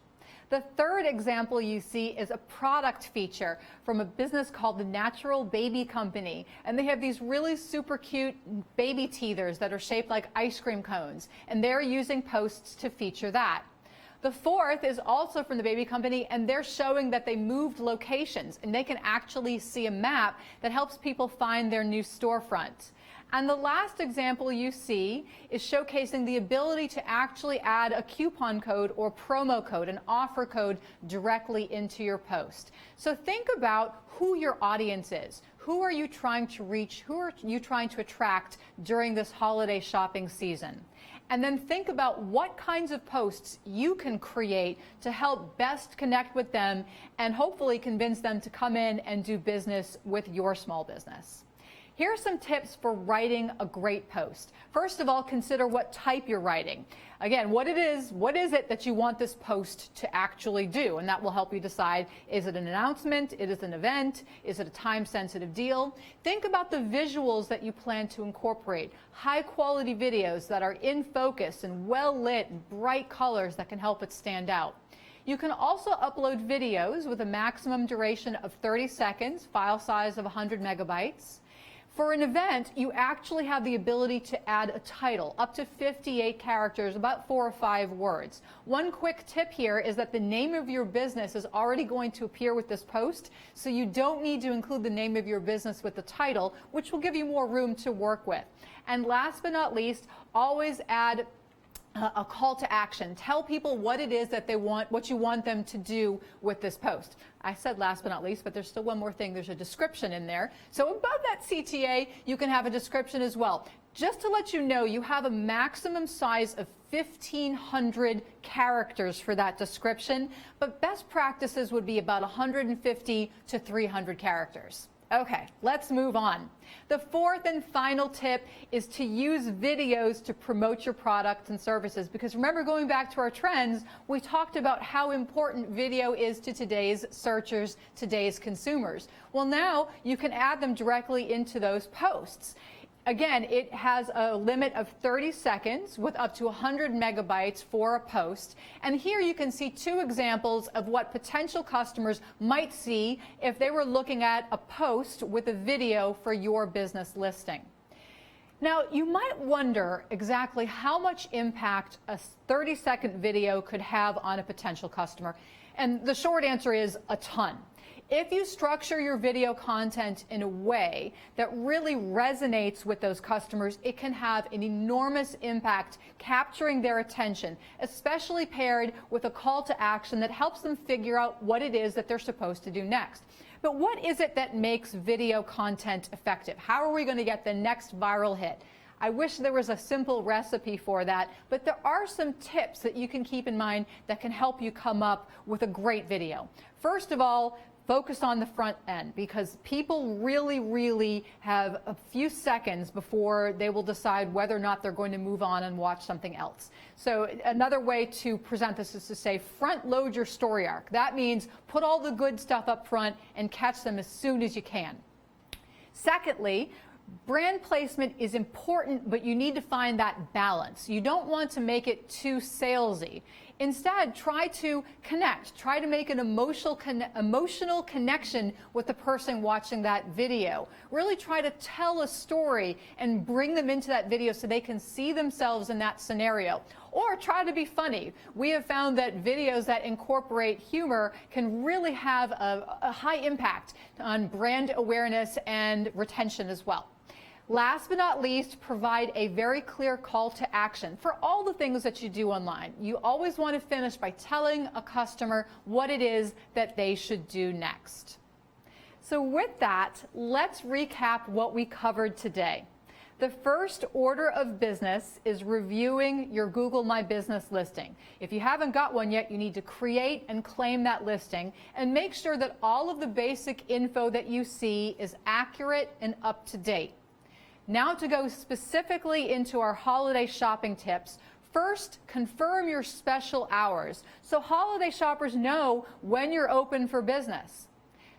The third example you see is a product feature from a business called the Natural Baby Company. And they have these really super cute baby teethers that are shaped like ice cream cones. And they're using posts to feature that. The fourth is also from the baby company, and they're showing that they moved locations, and they can actually see a map that helps people find their new storefront. And the last example you see is showcasing the ability to actually add a coupon code or promo code, an offer code, directly into your post. So think about who your audience is. Who are you trying to reach? Who are you trying to attract during this holiday shopping season? And then think about what kinds of posts you can create to help best connect with them and hopefully convince them to come in and do business with your small business. Here are some tips for writing a great post. First of all, consider what type you're writing. Again, what is it that you want this post to actually do? And that will help you decide, is it an announcement? Is it an event? Is it a time-sensitive deal? Think about the visuals that you plan to incorporate. High-quality videos that are in focus and well-lit and bright colors that can help it stand out. You can also upload videos with a maximum duration of 30 seconds, file size of 100 megabytes. For an event, you actually have the ability to add a title, up to 58 characters, about 4 or 5 words. One quick tip here is that the name of your business is already going to appear with this post, so you don't need to include the name of your business with the title, which will give you more room to work with. And last but not least, always add a call to action. Tell people what it is that they want, what you want them to do with this post. I said last but not least, but there's still one more thing. There's a description in there. So above that CTA, you can have a description as well. Just to let you know, you have a maximum size of 1,500 characters for that description, but best practices would be about 150 to 300 characters. Okay, let's move on. The fourth and final tip is to use videos to promote your products and services, because remember, going back to our trends, we talked about how important video is to today's searchers, today's consumers. Well, now you can add them directly into those posts. Again, it has a limit of 30 seconds with up to 100 megabytes for a post. And here you can see 2 examples of what potential customers might see if they were looking at a post with a video for your business listing. Now, you might wonder exactly how much impact a 30-second video could have on a potential customer. And the short answer is a ton. If you structure your video content in a way that really resonates with those customers, it can have an enormous impact capturing their attention, especially paired with a call to action that helps them figure out what it is that they're supposed to do next. But what is it that makes video content effective? How are we going to get the next viral hit? I wish there was a simple recipe for that, but there are some tips that you can keep in mind that can help you come up with a great video. First of all, focus on the front end, because people really have a few seconds before they will decide whether or not they're going to move on and watch something else. So another way to present this is to say front load your story arc. That means put all the good stuff up front and catch them as soon as you can. Secondly, brand placement is important, but you need to find that balance. You don't want to make it too salesy. Instead, try to connect. Try to make an emotional connection with the person watching that video. Really try to tell a story and bring them into that video so they can see themselves in that scenario. Or try to be funny. We have found that videos that incorporate humor can really have a high impact on brand awareness and retention as well. Last but not least, provide a very clear call to action for all the things that you do online. You always want to finish by telling a customer what it is that they should do next. So with that, let's recap what we covered today. The first order of business is reviewing your Google My Business listing. If you haven't got one yet, you need to create and claim that listing and make sure that all of the basic info that you see is accurate and up to date. Now to go specifically into our holiday shopping tips, first, confirm your special hours so holiday shoppers know when you're open for business.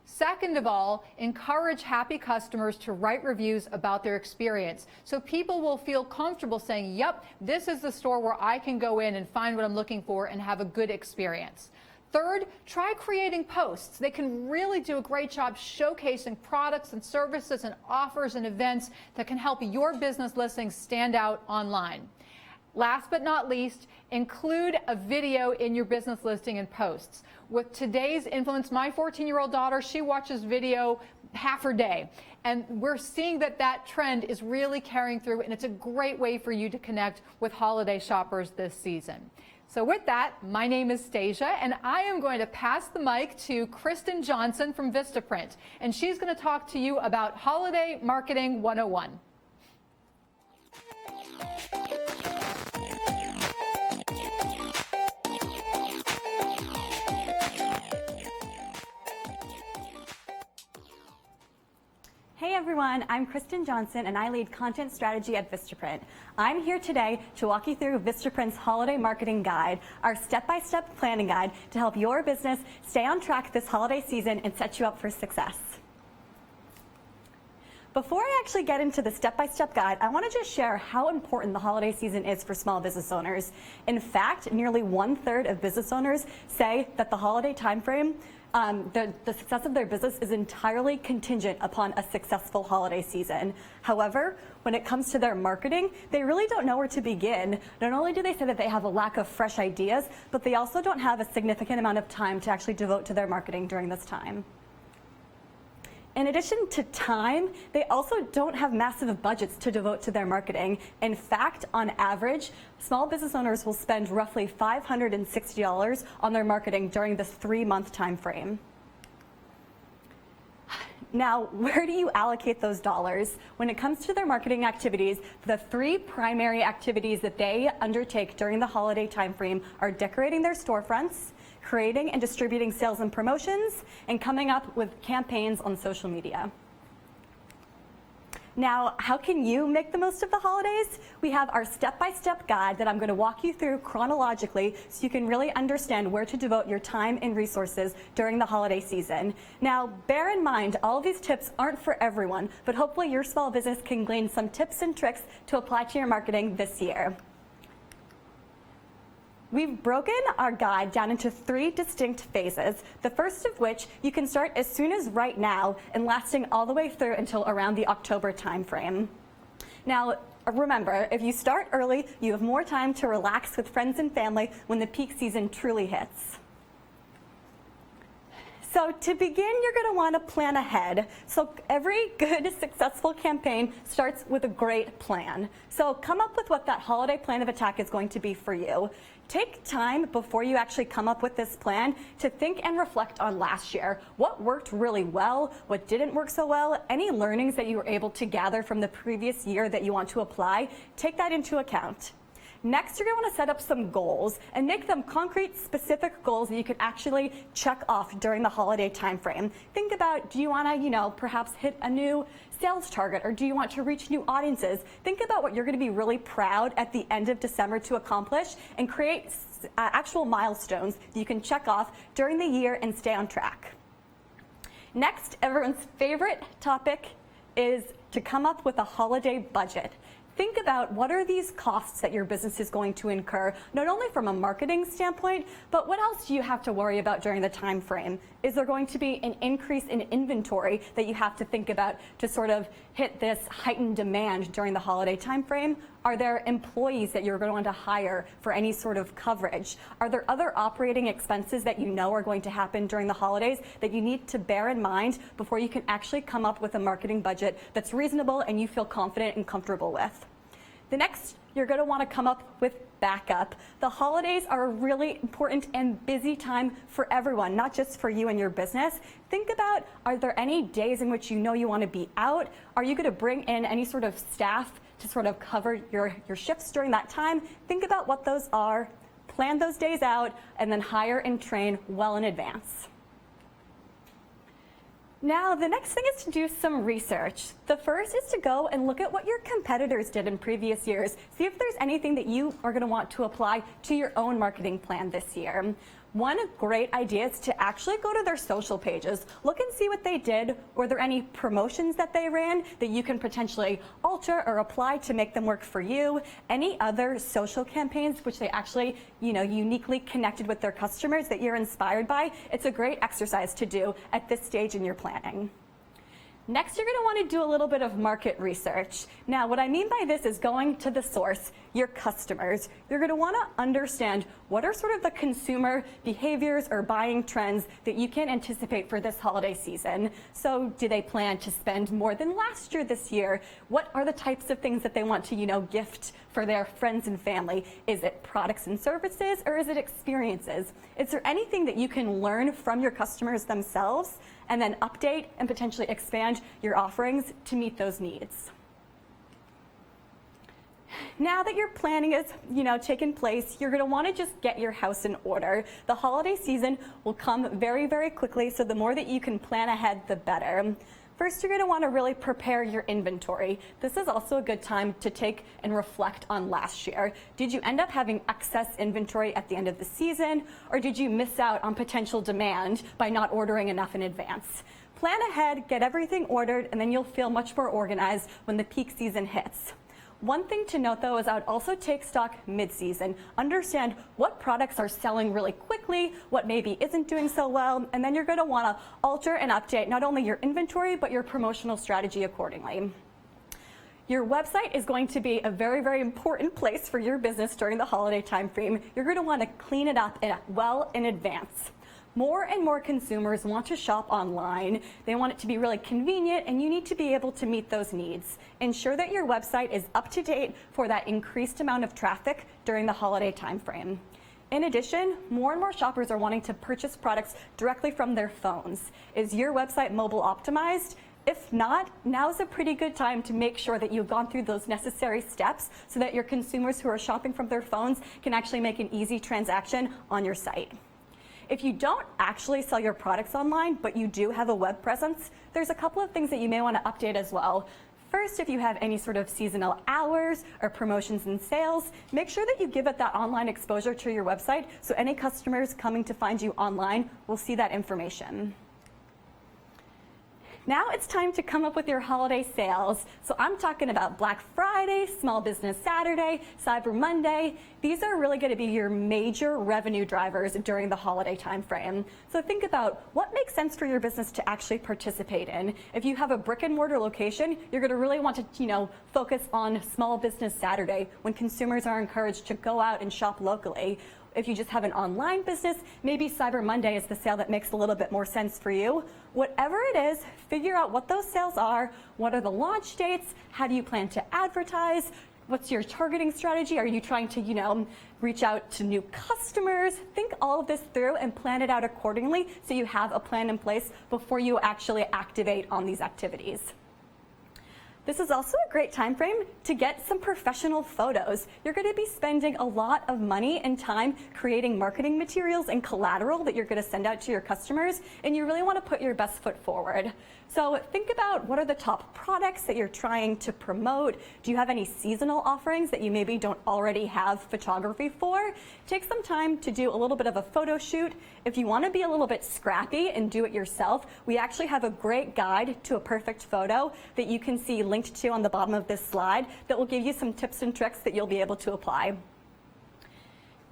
Second of all, encourage happy customers to write reviews about their experience so people will feel comfortable saying, yep, this is the store where I can go in and find what I'm looking for and have a good experience. Third, try creating posts. They can really do a great job showcasing products and services and offers and events that can help your business listings stand out online. Last but not least, include a video in your business listing and posts. With today's influence, my 14-year-old daughter, she watches video half her day. And we're seeing that that trend is really carrying through, and it's a great way for you to connect with holiday shoppers this season. So with that, my name is Stasia, and I am going to pass the mic to Kristen Johnson from Vistaprint, and she's going to talk to you about Holiday Marketing 101. Hey everyone, I'm Kristen Johnson and I lead content strategy at Vistaprint. I'm here today to walk you through Vistaprint's Holiday Marketing Guide, our step-by-step planning guide to help your business stay on track this holiday season and set you up for success. Before I actually get into the step-by-step guide, I want to just share how important the holiday season is for small business owners. In fact, nearly 1/3 of business owners say that the holiday timeframe the success of their business is entirely contingent upon a successful holiday season. However, when it comes to their marketing, they really don't know where to begin. Not only do they say that they have a lack of fresh ideas, but they also don't have a significant amount of time to actually devote to their marketing during this time. In addition to time, they also don't have massive budgets to devote to their marketing. In fact, on average, small business owners will spend roughly $560 on their marketing during this 3-month time frame. Now, where do you allocate those dollars? When it comes to their marketing activities, the 3 primary activities that they undertake during the holiday timeframe are decorating their storefronts, creating and distributing sales and promotions, and coming up with campaigns on social media. Now, how can you make the most of the holidays? We have our step-by-step guide that I'm going to walk you through chronologically so you can really understand where to devote your time and resources during the holiday season. Now, bear in mind, all of these tips aren't for everyone, but hopefully your small business can glean some tips and tricks to apply to your marketing this year. We've broken our guide down into 3 distinct phases, the first of which you can start as soon as right now and lasting all the way through until around the October timeframe. Now, remember, if you start early, you have more time to relax with friends and family when the peak season truly hits. So to begin, you're going to want to plan ahead. So every good, successful campaign starts with a great plan. So come up with what that holiday plan of attack is going to be for you. Take time before you actually come up with this plan to think and reflect on last year. What worked really well? What didn't work so well? Any learnings that you were able to gather from the previous year that you want to apply? Take that into account. Next, you're going to want to set up some goals and make them concrete, specific goals that you can actually check off during the holiday timeframe. Think about, do you want to, perhaps hit a new sales target, or do you want to reach new audiences? Think about what you're going to be really proud at the end of December to accomplish and create actual milestones that you can check off during the year and stay on track. Next, everyone's favorite topic is to come up with a holiday budget. Think about what are these costs that your business is going to incur, not only from a marketing standpoint, but what else do you have to worry about during the time frame? Is there going to be an increase in inventory that you have to think about to sort of hit this heightened demand during the holiday time frame? Are there employees that you're going to want to hire for any sort of coverage? Are there other operating expenses that you know are going to happen during the holidays that you need to bear in mind before you can actually come up with a marketing budget that's reasonable and you feel confident and comfortable with? The next, you're going to want to come up with backup. The holidays are a really important and busy time for everyone, not just for you and your business. Think about, are there any days in which you know you want to be out? Are you going to bring in any sort of staff to sort of cover your shifts during that time? Think about what those are, plan those days out, and then hire and train well in advance. Now, the next thing is to do some research. The first is to go and look at what your competitors did in previous years. See if there's anything that you are going to want to apply to your own marketing plan this year. One great idea is to actually go to their social pages, look and see what they did. Were there any promotions that they ran that you can potentially alter or apply to make them work for you? Any other social campaigns which they actually, uniquely connected with their customers that you're inspired by? It's a great exercise to do at this stage in your planning. Next, you're going to want to do a little bit of market research. Now, what I mean by this is going to the source, your customers. You're going to want to understand what are sort of the consumer behaviors or buying trends that you can anticipate for this holiday season. So, do they plan to spend more than last year this year? What are the types of things that they want to, gift for their friends and family? Is it products and services, or is it experiences? Is there anything that you can learn from your customers themselves and then update and potentially expand your offerings to meet those needs? Now that your planning is, taken place, you're going to want to just get your house in order. The holiday season will come very, very quickly, so the more that you can plan ahead, the better. First, you're going to want to really prepare your inventory. This is also a good time to take and reflect on last year. Did you end up having excess inventory at the end of the season, or did you miss out on potential demand by not ordering enough in advance? Plan ahead, get everything ordered, and then you'll feel much more organized when the peak season hits. One thing to note, though, is I would also take stock mid-season. Understand what products are selling really quickly, what maybe isn't doing so well, and then you're going to want to alter and update not only your inventory, but your promotional strategy accordingly. Your website is going to be a very, very important place for your business during the holiday time frame. You're going to want to clean it up well in advance. More and more consumers want to shop online. They want it to be really convenient, and you need to be able to meet those needs. Ensure that your website is up to date for that increased amount of traffic during the holiday time frame. In addition, more and more shoppers are wanting to purchase products directly from their phones. Is your website mobile optimized? If not, now's a pretty good time to make sure that you've gone through those necessary steps so that your consumers who are shopping from their phones can actually make an easy transaction on your site. If you don't actually sell your products online, but you do have a web presence, there's a couple of things that you may want to update as well. First, if you have any sort of seasonal hours or promotions and sales, make sure that you give it that online exposure to your website so any customers coming to find you online will see that information. Now it's time to come up with your holiday sales. So I'm talking about Black Friday, Small Business Saturday, Cyber Monday. These are really going to be your major revenue drivers during the holiday time frame. So think about what makes sense for your business to actually participate in. If you have a brick and mortar location, you're going to really want to, focus on Small Business Saturday when consumers are encouraged to go out and shop locally. If you just have an online business, maybe Cyber Monday is the sale that makes a little bit more sense for you. Whatever it is, figure out what those sales are, what are the launch dates, how do you plan to advertise, what's your targeting strategy, are you trying to, reach out to new customers? Think all of this through and plan it out accordingly so you have a plan in place before you actually activate on these activities. This is also a great time frame to get some professional photos. You're going to be spending a lot of money and time creating marketing materials and collateral that you're going to send out to your customers, and you really want to put your best foot forward. So think about what are the top products that you're trying to promote. Do you have any seasonal offerings that you maybe don't already have photography for? Take some time to do a little bit of a photo shoot. If you want to be a little bit scrappy and do it yourself, we actually have a great guide to a perfect photo that you can see linked to on the bottom of this slide that will give you some tips and tricks that you'll be able to apply.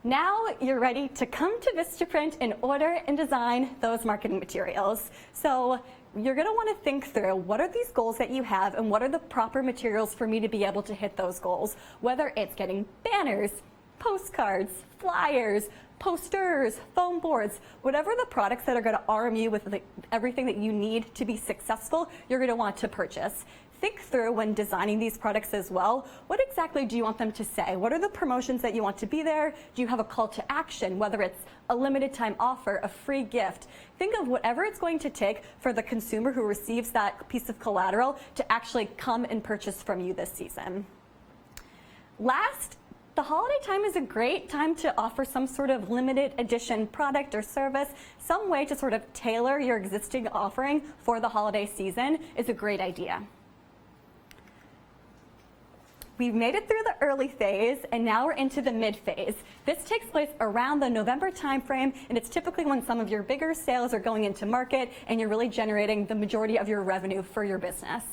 Now you're ready to come to Vistaprint and order and design those marketing materials. So you're going to want to think through what are these goals that you have and what are the proper materials for me to be able to hit those goals, whether it's getting banners, postcards, flyers, posters, foam boards, whatever the products that are going to arm you with everything that you need to be successful, you're going to want to purchase. Think through when designing these products as well, what exactly do you want them to say? What are the promotions that you want to be there? Do you have a call to action, whether it's a limited time offer, a free gift? Think of whatever it's going to take for the consumer who receives that piece of collateral to actually come and purchase from you this season. Last, the holiday time is a great time to offer some sort of limited edition product or service. Some way to sort of tailor your existing offering for the holiday season is a great idea. We've made it through the early phase, and now we're into the mid phase. This takes place around the November timeframe, and it's typically when some of your bigger sales are going into market and you're really generating the majority of your revenue for your business.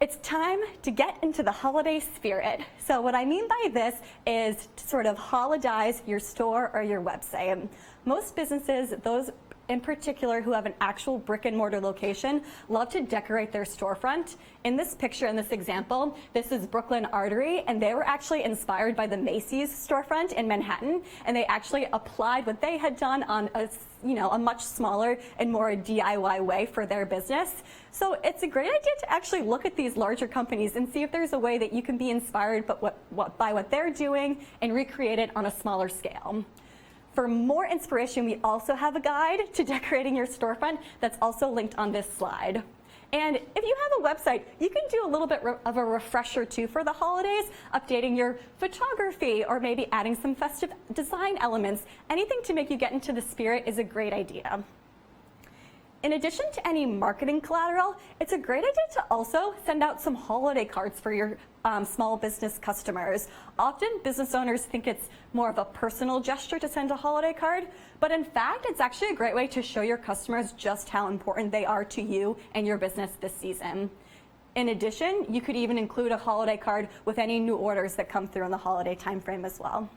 It's time to get into the holiday spirit. So what I mean by this is to sort of holidize your store or your website. Most businesses, those in particular who have an actual brick and mortar location, love to decorate their storefront. In this picture, in this example, this is Brooklyn Artery, and they were actually inspired by the Macy's storefront in Manhattan, and they actually applied what they had done on a much smaller and more DIY way for their business. So it's a great idea to actually look at these larger companies and see if there's a way that you can be inspired by what they're doing and recreate it on a smaller scale. For more inspiration, we also have a guide to decorating your storefront that's also linked on this slide. And if you have a website, you can do a little bit of a refresher too for the holidays, updating your photography or maybe adding some festive design elements. Anything to make you get into the spirit is a great idea. In addition to any marketing collateral, it's a great idea to also send out some holiday cards for your small business customers. Often business owners think it's more of a personal gesture to send a holiday card, but in fact, it's actually a great way to show your customers just how important they are to you and your business this season. In addition, you could even include a holiday card with any new orders that come through in the holiday timeframe as well.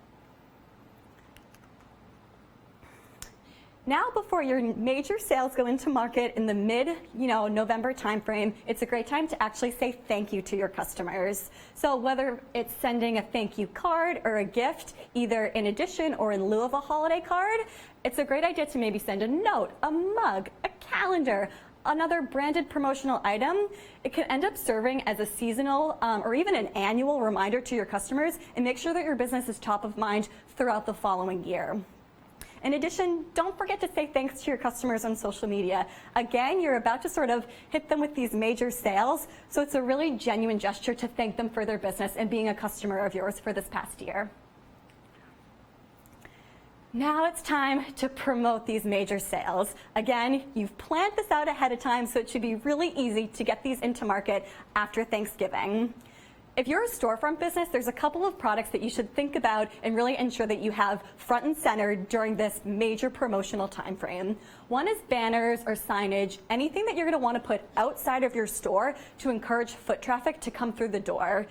Now, before your major sales go into market in the mid-November timeframe, it's a great time to actually say thank you to your customers. So whether it's sending a thank you card or a gift, either in addition or in lieu of a holiday card, it's a great idea to maybe send a note, a mug, a calendar, another branded promotional item. It can end up serving as a seasonal or even an annual reminder to your customers and make sure that your business is top of mind throughout the following year. In addition, don't forget to say thanks to your customers on social media. Again, you're about to sort of hit them with these major sales, so it's a really genuine gesture to thank them for their business and being a customer of yours for this past year. Now it's time to promote these major sales. Again, you've planned this out ahead of time, so it should be really easy to get these into market after Thanksgiving. If you're a storefront business, there's a couple of products that you should think about and really ensure that you have front and center during this major promotional time frame. One is banners or signage, anything that you're going to want to put outside of your store to encourage foot traffic to come through the door.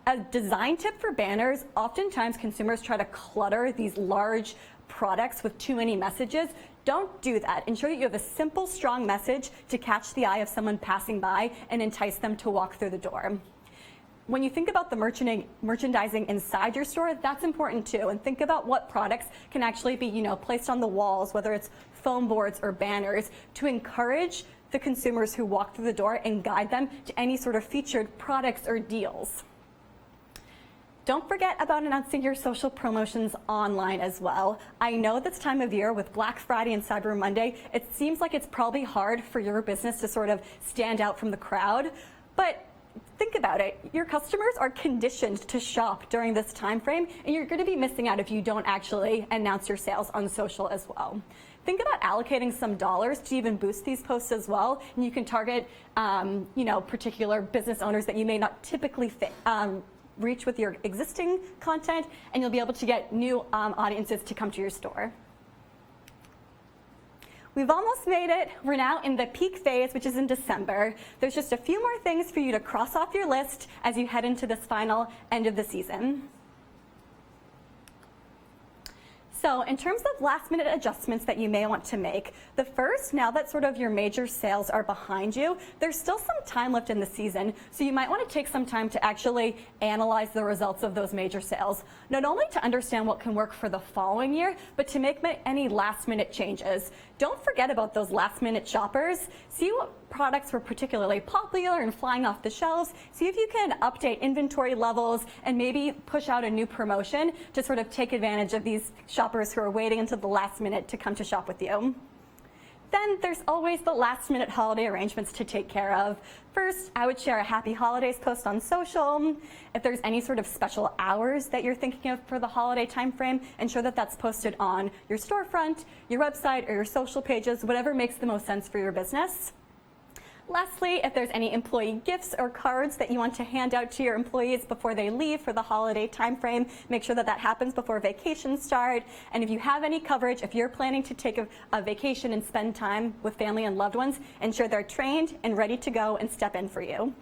A design tip for banners, oftentimes consumers try to clutter these large products with too many messages. Don't do that. Ensure that you have a simple, strong message to catch the eye of someone passing by and entice them to walk through the door. When you think about the merchandising inside your store, that's important too. And think about what products can actually be, placed on the walls, whether it's foam boards or banners, to encourage the consumers who walk through the door and guide them to any sort of featured products or deals. Don't forget about announcing your social promotions online as well. I know this time of year with Black Friday and Cyber Monday, it seems like it's probably hard for your business to sort of stand out from the crowd, but think about it. Your customers are conditioned to shop during this time frame, and you're going to be missing out if you don't actually announce your sales on social as well. Think about allocating some dollars to even boost these posts as well, and you can target, particular business owners that you may not typically reach with your existing content, and you'll be able to get new audiences to come to your store. We've almost made it. We're now in the peak phase, which is in December. There's just a few more things for you to cross off your list as you head into this final end of the season. So in terms of last minute adjustments that you may want to make, the first, now that sort of your major sales are behind you, there's still some time left in the season, so you might want to take some time to actually analyze the results of those major sales, not only to understand what can work for the following year, but to make any last minute changes. Don't forget about those last minute shoppers. See what products were particularly popular and flying off the shelves. See if you can update inventory levels and maybe push out a new promotion to sort of take advantage of these shoppers who are waiting until the last minute to come to shop with you. Then there's always the last minute holiday arrangements to take care of. First, I would share a happy holidays post on social. If there's any sort of special hours that you're thinking of for the holiday time frame, ensure that that's posted on your storefront, your website, or your social pages, whatever makes the most sense for your business. Lastly, if there's any employee gifts or cards that you want to hand out to your employees before they leave for the holiday timeframe, make sure that that happens before vacations start. And if you have any coverage, if you're planning to take a vacation and spend time with family and loved ones, ensure they're trained and ready to go and step in for you.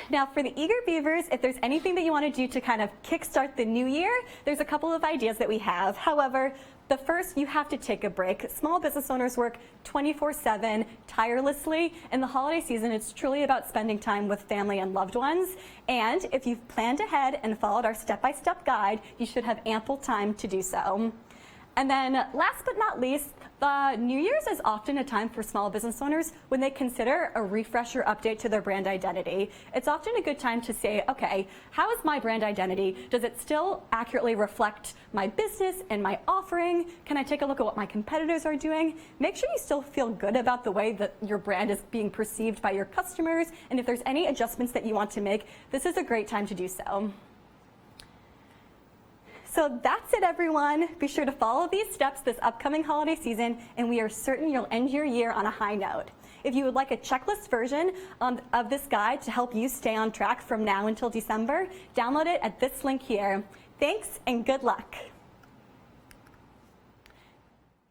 Now, for the eager beavers, if there's anything that you want to do to kind of kickstart the new year, there's a couple of ideas that we have. However, the first, you have to take a break. Small business owners work 24/7, tirelessly. In the holiday season, it's truly about spending time with family and loved ones. And if you've planned ahead and followed our step-by-step guide, you should have ample time to do so. And then last but not least, the New Year's is often a time for small business owners when they consider a refresh or update to their brand identity. It's often a good time to say, okay, how is my brand identity? Does it still accurately reflect my business and my offering? Can I take a look at what my competitors are doing? Make sure you still feel good about the way that your brand is being perceived by your customers. And if there's any adjustments that you want to make, this is a great time to do so. So that's it, everyone. Be sure to follow these steps this upcoming holiday season, and we are certain you'll end your year on a high note. If you would like a checklist version of this guide to help you stay on track from now until December, download it at this link here. Thanks and good luck.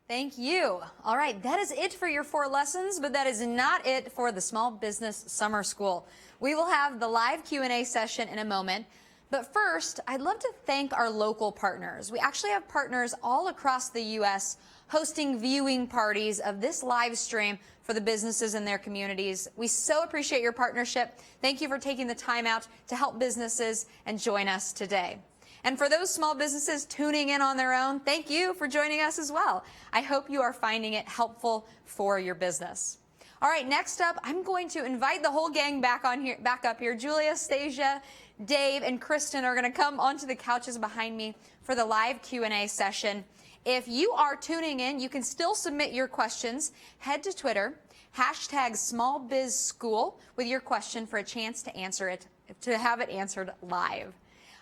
Thank you. All right, that is it for your 4 lessons, but that is not it for the Small Business Summer School. We will have the live Q&A session in a moment. But first, I'd love to thank our local partners. We actually have partners all across the U.S. hosting viewing parties of this live stream for the businesses in their communities. We so appreciate your partnership. Thank you for taking the time out to help businesses and join us today. And for those small businesses tuning in on their own, thank you for joining us as well. I hope you are finding it helpful for your business. All right, next up, I'm going to invite the whole gang back up here. Julia, Stasia, Dave, and Kristen are going to come onto the couches behind me for the live Q&A session. If you are tuning in, you can still submit your questions. Head to Twitter, #SmallBizSchool with your question for a chance to answer it, to have it answered live.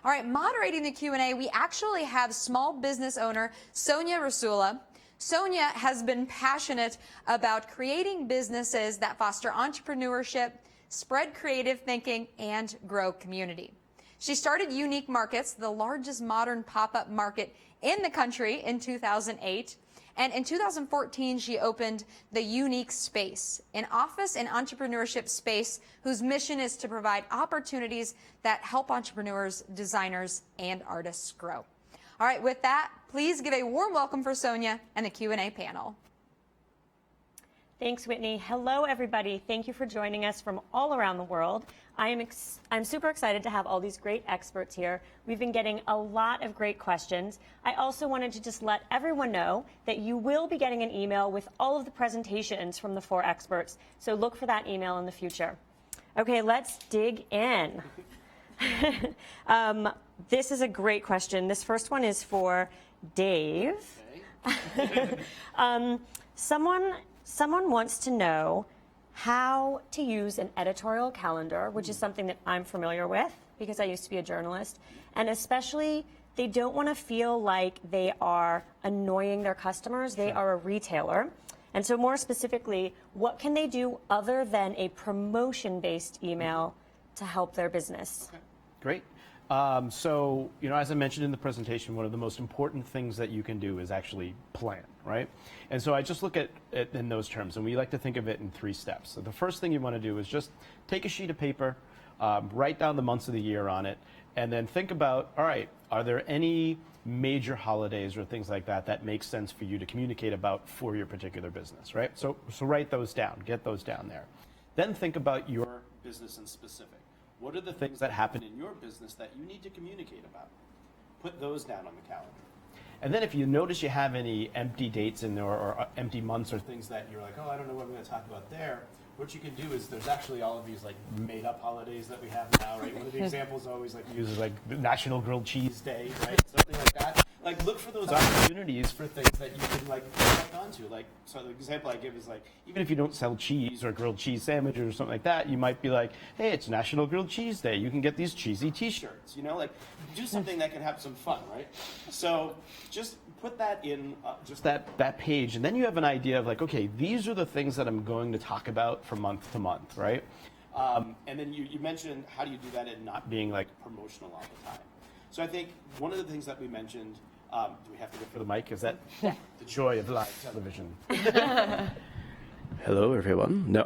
All right, moderating the Q&A, we actually have small business owner Sonia Rasula. Sonia has been passionate about creating businesses that foster entrepreneurship, spread creative thinking, and grow community. She started Unique Markets, the largest modern pop-up market in the country, in 2008. And in 2014, she opened the Unique Space, an office and entrepreneurship space whose mission is to provide opportunities that help entrepreneurs, designers, and artists grow. All right, with that, please give a warm welcome for Sonia and the Q&A panel. Thanks, Whitney. Hello, everybody. Thank you for joining us from all around the world. I'm super excited to have all these great experts here. We've been getting a lot of great questions. I also wanted to just let everyone know that you will be getting an email with all of the presentations from the 4 experts, so look for that email in the future. Okay, let's dig in. This is a great question. This first one is for Dave. Okay. Someone wants to know how to use an editorial calendar, which is something that I'm familiar with because I used to be a journalist, and especially they don't want to feel like they are annoying their customers. They are a retailer. And so more specifically, what can they do other than a promotion-based email to help their business? Okay. Great. So, as I mentioned in the presentation, one of the most important things that you can do is actually plan, right? And so I just look at it in those terms, and we like to think of it in 3 steps. So the first thing you want to do is just take a sheet of paper, write down the months of the year on it, and then think about, all right, are there any major holidays or things like that that make sense for you to communicate about for your particular business, right? So write those down, get those down there. Then think about your business in specific. What are the things that happen in your business that you need to communicate about? Put those down on the calendar. And then if you notice you have any empty dates in there or empty months or things that you're like, oh, I don't know what I'm going to talk about there, what you can do is there's actually all of these like made up holidays that we have now, right? One of the examples I always like to use is like National Grilled Cheese Day, right? Something like that. Like look for those opportunities for things that you can like connect onto. Like, so the example I give is like, even if you don't sell cheese or grilled cheese sandwiches or something like that, you might be like, hey, it's National Grilled Cheese Day. You can get these cheesy t-shirts, like do something that can have some fun, right? So just put that in just that page, and then you have an idea of like, okay, these are the things that I'm going to talk about from month to month, right? And then you mentioned how do you do that and not being like promotional all the time. So I think one of the things that we mentioned, do we have to go for the mic? Is that the joy of live television? Hello, everyone. No.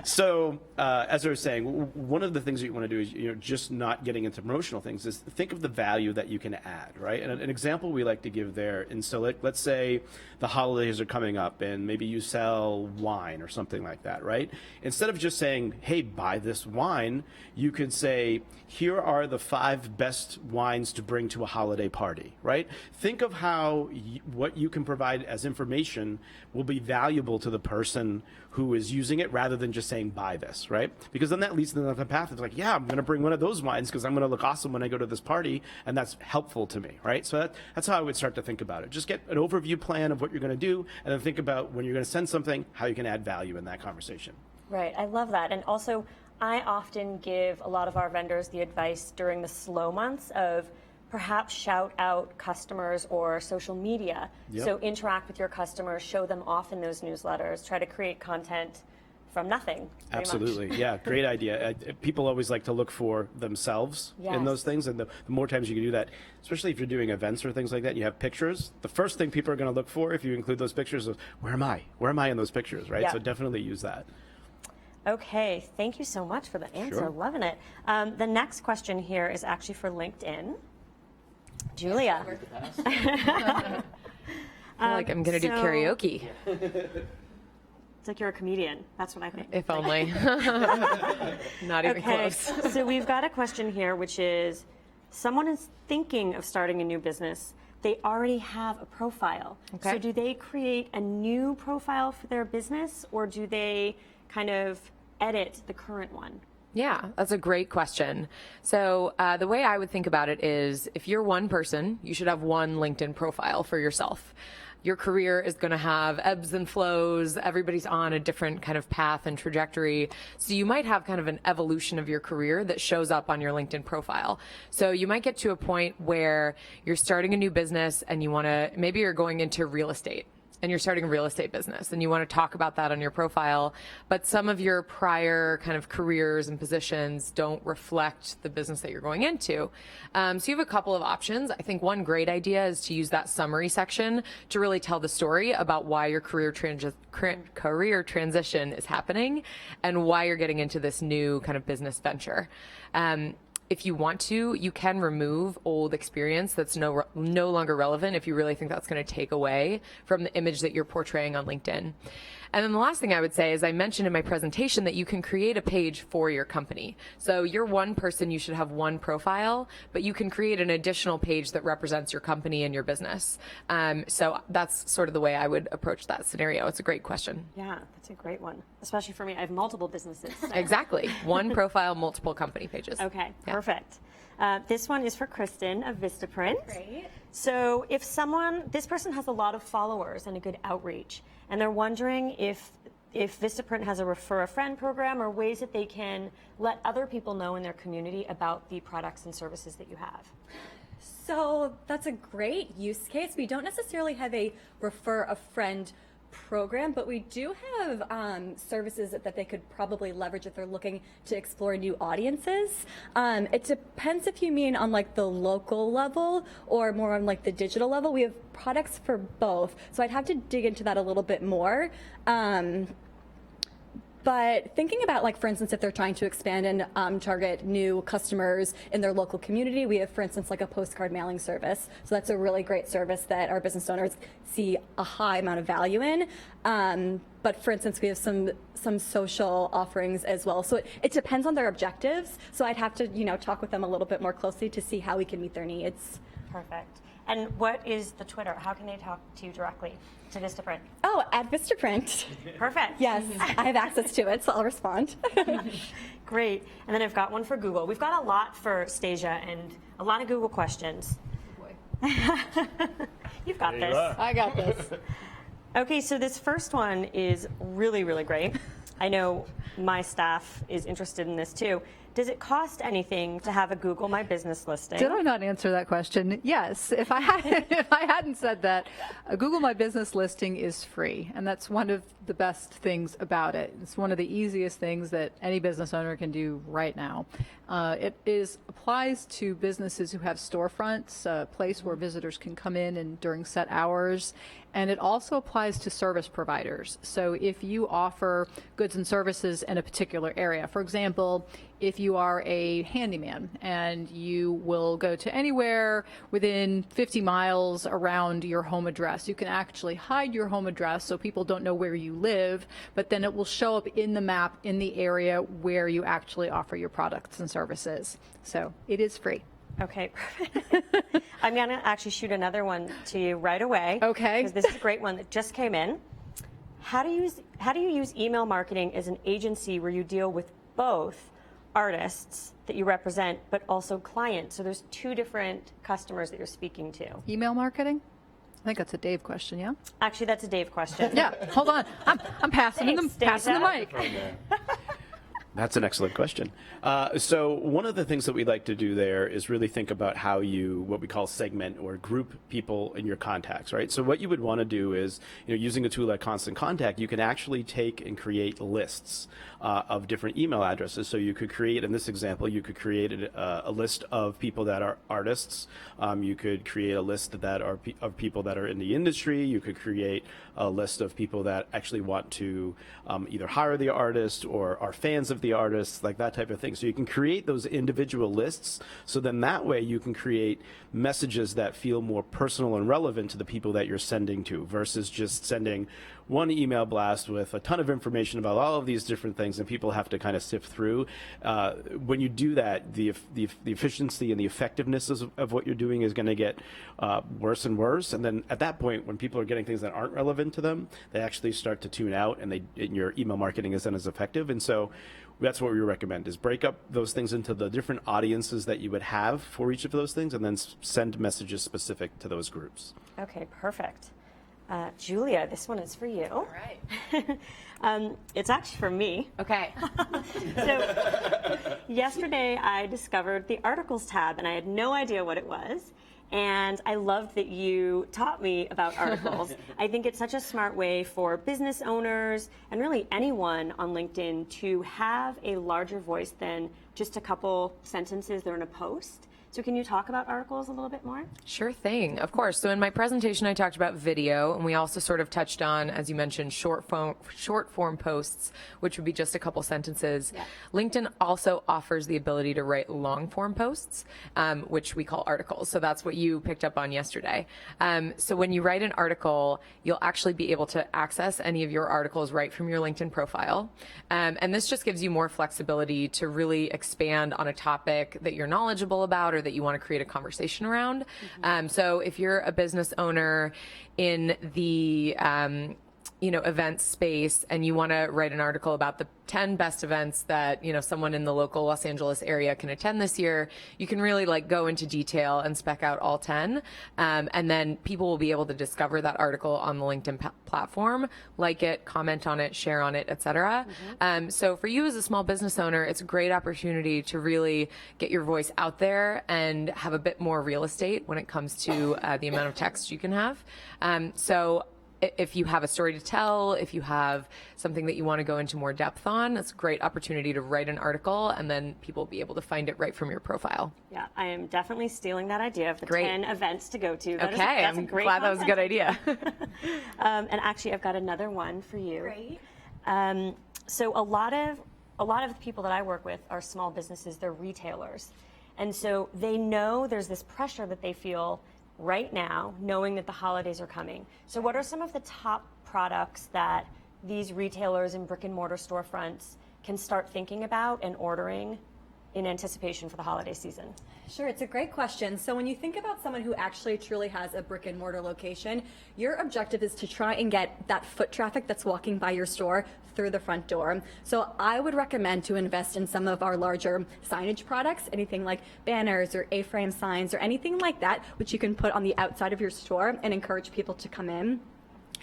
So, as I was saying, one of the things that you want to do is, just not getting into promotional things, is think of the value that you can add, right? And an example we like to give there, and so let's say the holidays are coming up and maybe you sell wine or something like that, right? Instead of just saying, hey, buy this wine, you could say, here are the 5 best wines to bring to a holiday party, right? Think of how what you can provide as information will be valuable to the person who is using it, rather than just saying buy this, right? Because then that leads to the path of like, yeah, I'm going to bring one of those wines because I'm going to look awesome when I go to this party, and that's helpful to me, right? So that's how I would start to think about it. Just get an overview plan of what you're going to do, and then think about when you're going to send something, how you can add value in that conversation. Right, I love that. And also, I often give a lot of our vendors the advice during the slow months of perhaps shout out customers or social media. Yep. So interact with your customers, show them off in those newsletters, try to create content from nothing. Absolutely. Yeah, great idea. People always like to look for themselves in those things, and the more times you can do that, especially if you're doing events or things like that, you have pictures. The first thing people are going to look for, if you include those pictures, is where am I? Where am I in those pictures, right? Yeah. So definitely use that. Okay, thank you so much for the answer. Sure. Loving it. The next question here is actually for LinkedIn. Julia. I feel like I'm going to do karaoke. It's like you're a comedian. That's what I think. If only. Not even close. So we've got a question here, which is, someone is thinking of starting a new business. They already have a profile. Okay. So do they create a new profile for their business, or do they kind of edit the current one? Yeah, that's a great question. So the way I would think about it is, if you're one person, you should have one LinkedIn profile for yourself. Your career is going to have ebbs and flows. Everybody's on a different kind of path and trajectory. So you might have kind of an evolution of your career that shows up on your LinkedIn profile. So you might get to a point where you're starting a new business and you want to, maybe you're going into real estate, and you're starting a real estate business and you want to talk about that on your profile, but some of your prior kind of careers and positions don't reflect the business that you're going into. So you have a couple of options. I think one great idea is to use that summary section to really tell the story about why your career transition is happening and why you're getting into this new kind of business venture. If you want to, you can remove old experience that's no longer relevant if you really think that's going to take away from the image that you're portraying on LinkedIn. And then the last thing I would say is, I mentioned in my presentation that you can create a page for your company. So you're one person, you should have one profile, but you can create an additional page that represents your company and your business. So that's sort of the way I would approach that scenario. It's a great question. Yeah, that's a great one, especially for me. I have multiple businesses. So. Exactly. One profile, multiple company pages. Okay, Yeah. Perfect. This one is for Kristen of Vistaprint. Great. So if this person has a lot of followers and a good outreach, and they're wondering if Vistaprint has a refer a friend program or ways that they can let other people know in their community about the products and services that you have. So that's a great use case. We don't necessarily have a refer a friend program, but we do have services that they could probably leverage if they're looking to explore new audiences. It depends if you mean on like the local level or more on like the digital level. We have products for both, so I'd have to dig into that a little bit more. But thinking about, like, for instance, if they're trying to expand and target new customers in their local community, we have, for instance, like a postcard mailing service. So that's a really great service that our business owners see a high amount of value in. But for instance, we have some social offerings as well. So it depends on their objectives. So I'd have to, talk with them a little bit more closely to see how we can meet their needs. Perfect. And what is the Twitter? How can they talk to you directly, to Vistaprint? Oh, at Vistaprint. Perfect. Yes, I have access to it, so I'll respond. Great. And then I've got one for Google. We've got a lot for Stasia and a lot of Google questions. You've got this. I got this. Okay, so this first one is really, really great. I know my staff is interested in this too. does it cost anything to have a Google My Business listing? Did I not answer that question? Yes. If I hadn't said that, a Google My Business listing is free, and that's one of the best things about it. It's one of the easiest things that any business owner can do right now. It applies to businesses who have storefronts, a place where visitors can come in and during set hours, and it also applies to service providers. So if you offer goods and services in a particular area, for example, if you are a handyman and you will go to anywhere within 50 miles around your home address, you can actually hide your home address so people don't know where you live, but then it will show up in the map in the area where you actually offer your products and services. So it is free. Okay, perfect. I'm going to actually shoot another one to you right away. Okay. Because this is a great one that just came in. How do you use email marketing as an agency where you deal with both artists that you represent, but also clients? So there's two different customers that you're speaking to. Email marketing? I think that's a Dave question, yeah? Actually, that's a Dave question. Yeah, hold on. I'm passing the mic. That's an excellent question. So one of the things that we like to do there is really think about how you, what we call segment or group people in your contacts, right? So what you would want to do is, using a tool like Constant Contact, you can actually take and create lists of different email addresses. So you could create, in this example, you could create a list of people that are artists. You could create a list that are of people that are in the industry. You could create a list of people that actually want to either hire the artist or are fans of the artists, like that type of thing. So you can create those individual lists, so then that way you can create messages that feel more personal and relevant to the people that you're sending to, versus just sending one email blast with a ton of information about all of these different things and people have to kind of sift through. When you do that, the efficiency and the effectiveness of what you're doing is going to get worse and worse. And then at that point, when people are getting things that aren't relevant to them, they actually start to tune out, and your email marketing isn't as effective. And so that's what we recommend, is break up those things into the different audiences that you would have for each of those things, and then send messages specific to those groups. Okay, perfect. Julia, this one is for you. All right. It's actually for me. Okay. So yesterday I discovered the articles tab, and I had no idea what it was. And I loved that you taught me about articles. I think it's such a smart way for business owners and really anyone on LinkedIn to have a larger voice than just a couple sentences that are in a post. So can you talk about articles a little bit more? Sure thing, of course. So in my presentation, I talked about video, and we also sort of touched on, as you mentioned, short form posts, which would be just a couple sentences. Yeah. LinkedIn also offers the ability to write long form posts, which we call articles. So that's what you picked up on yesterday. So when you write an article, you'll actually be able to access any of your articles right from your LinkedIn profile. And this just gives you more flexibility to really expand on a topic that you're knowledgeable about or that you want to create a conversation around. Mm-hmm. So if you're a business owner in the event space and you want to write an article about the 10 best events that someone in the local Los Angeles area can attend this year, you can really go into detail and spec out all 10, and then people will be able to discover that article on the LinkedIn platform, like it, comment on it, share on it, etc. Mm-hmm. So for you as a small business owner, it's a great opportunity to really get your voice out there and have a bit more real estate when it comes to the amount of text you can have. So if you have a story to tell, if you have something that you want to go into more depth on, it's a great opportunity to write an article, and then people will be able to find it right from your profile. Yeah, I am definitely stealing that idea of the 10 events to go to. I'm glad that was a good idea. And actually, I've got another one for you. Great. So a lot of the people that I work with are small businesses. They're retailers, and so they know there's this pressure that they feel right now, knowing that the holidays are coming. So what are some of the top products that these retailers and brick and mortar storefronts can start thinking about and ordering in anticipation for the holiday season? Sure, it's a great question. So when you think about someone who actually truly has a brick and mortar location, your objective is to try and get that foot traffic that's walking by your store through the front door. So I would recommend to invest in some of our larger signage products, anything like banners or A-frame signs or anything like that, which you can put on the outside of your store and encourage people to come in.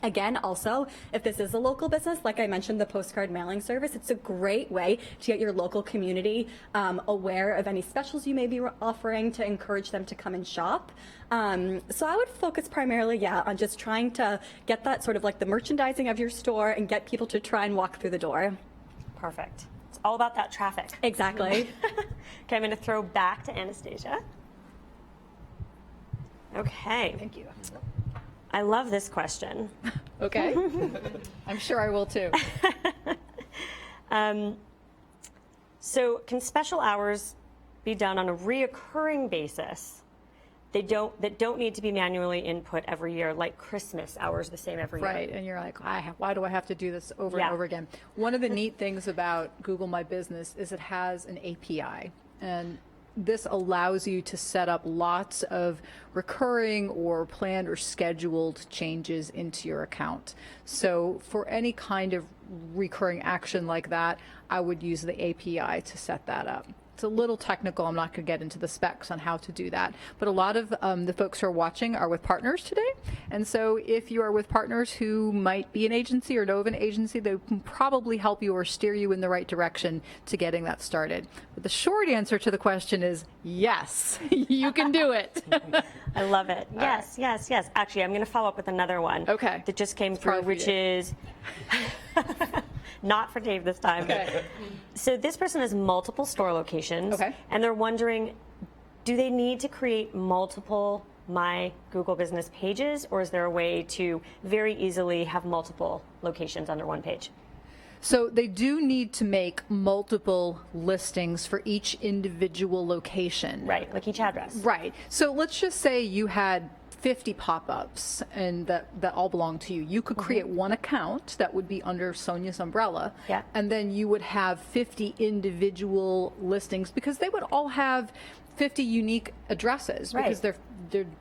Again, also, if this is a local business, like I mentioned, the postcard mailing service, it's a great way to get your local community aware of any specials you may be offering to encourage them to come and shop. So I would focus primarily, on just trying to get that sort of like the merchandising of your store and get people to try and walk through the door. Perfect. It's all about that traffic. Exactly. Okay, I'm going to throw back to Anastasia. Okay. Thank you. I love this question. Okay. I'm sure I will too. So can special hours be done on a reoccurring basis that don't need to be manually input every year, like Christmas hours the same every year? Right, and you're like, why do I have to do this over Yeah. and over again? One of the neat things about Google My Business is it has an API, and this allows you to set up lots of recurring or planned or scheduled changes into your account. So for any kind of recurring action like that, I would use the API to set that up. It's a little technical. I'm not going to get into the specs on how to do that. But a lot of the folks who are watching are with partners today. And so if you are with partners who might be an agency or know of an agency, they can probably help you or steer you in the right direction to getting that started. But the short answer to the question is yes, you can do it. I love it. Yes, yes, yes. Actually, I'm going to follow up with another one. Okay. That just came through, probably for which you. is not for Dave this time. Okay. So this person has multiple store locations. Okay. And they're wondering, do they need to create multiple My Google Business pages, or is there a way to very easily have multiple locations under one page? So they do need to make multiple listings for each individual location. Right, like each address. Right. So let's just say you had 50 pop-ups and that all belong to you. You could create one account that would be under Sonia's umbrella. Yeah. And then you would have 50 individual listings because they would all have 50 unique addresses because they're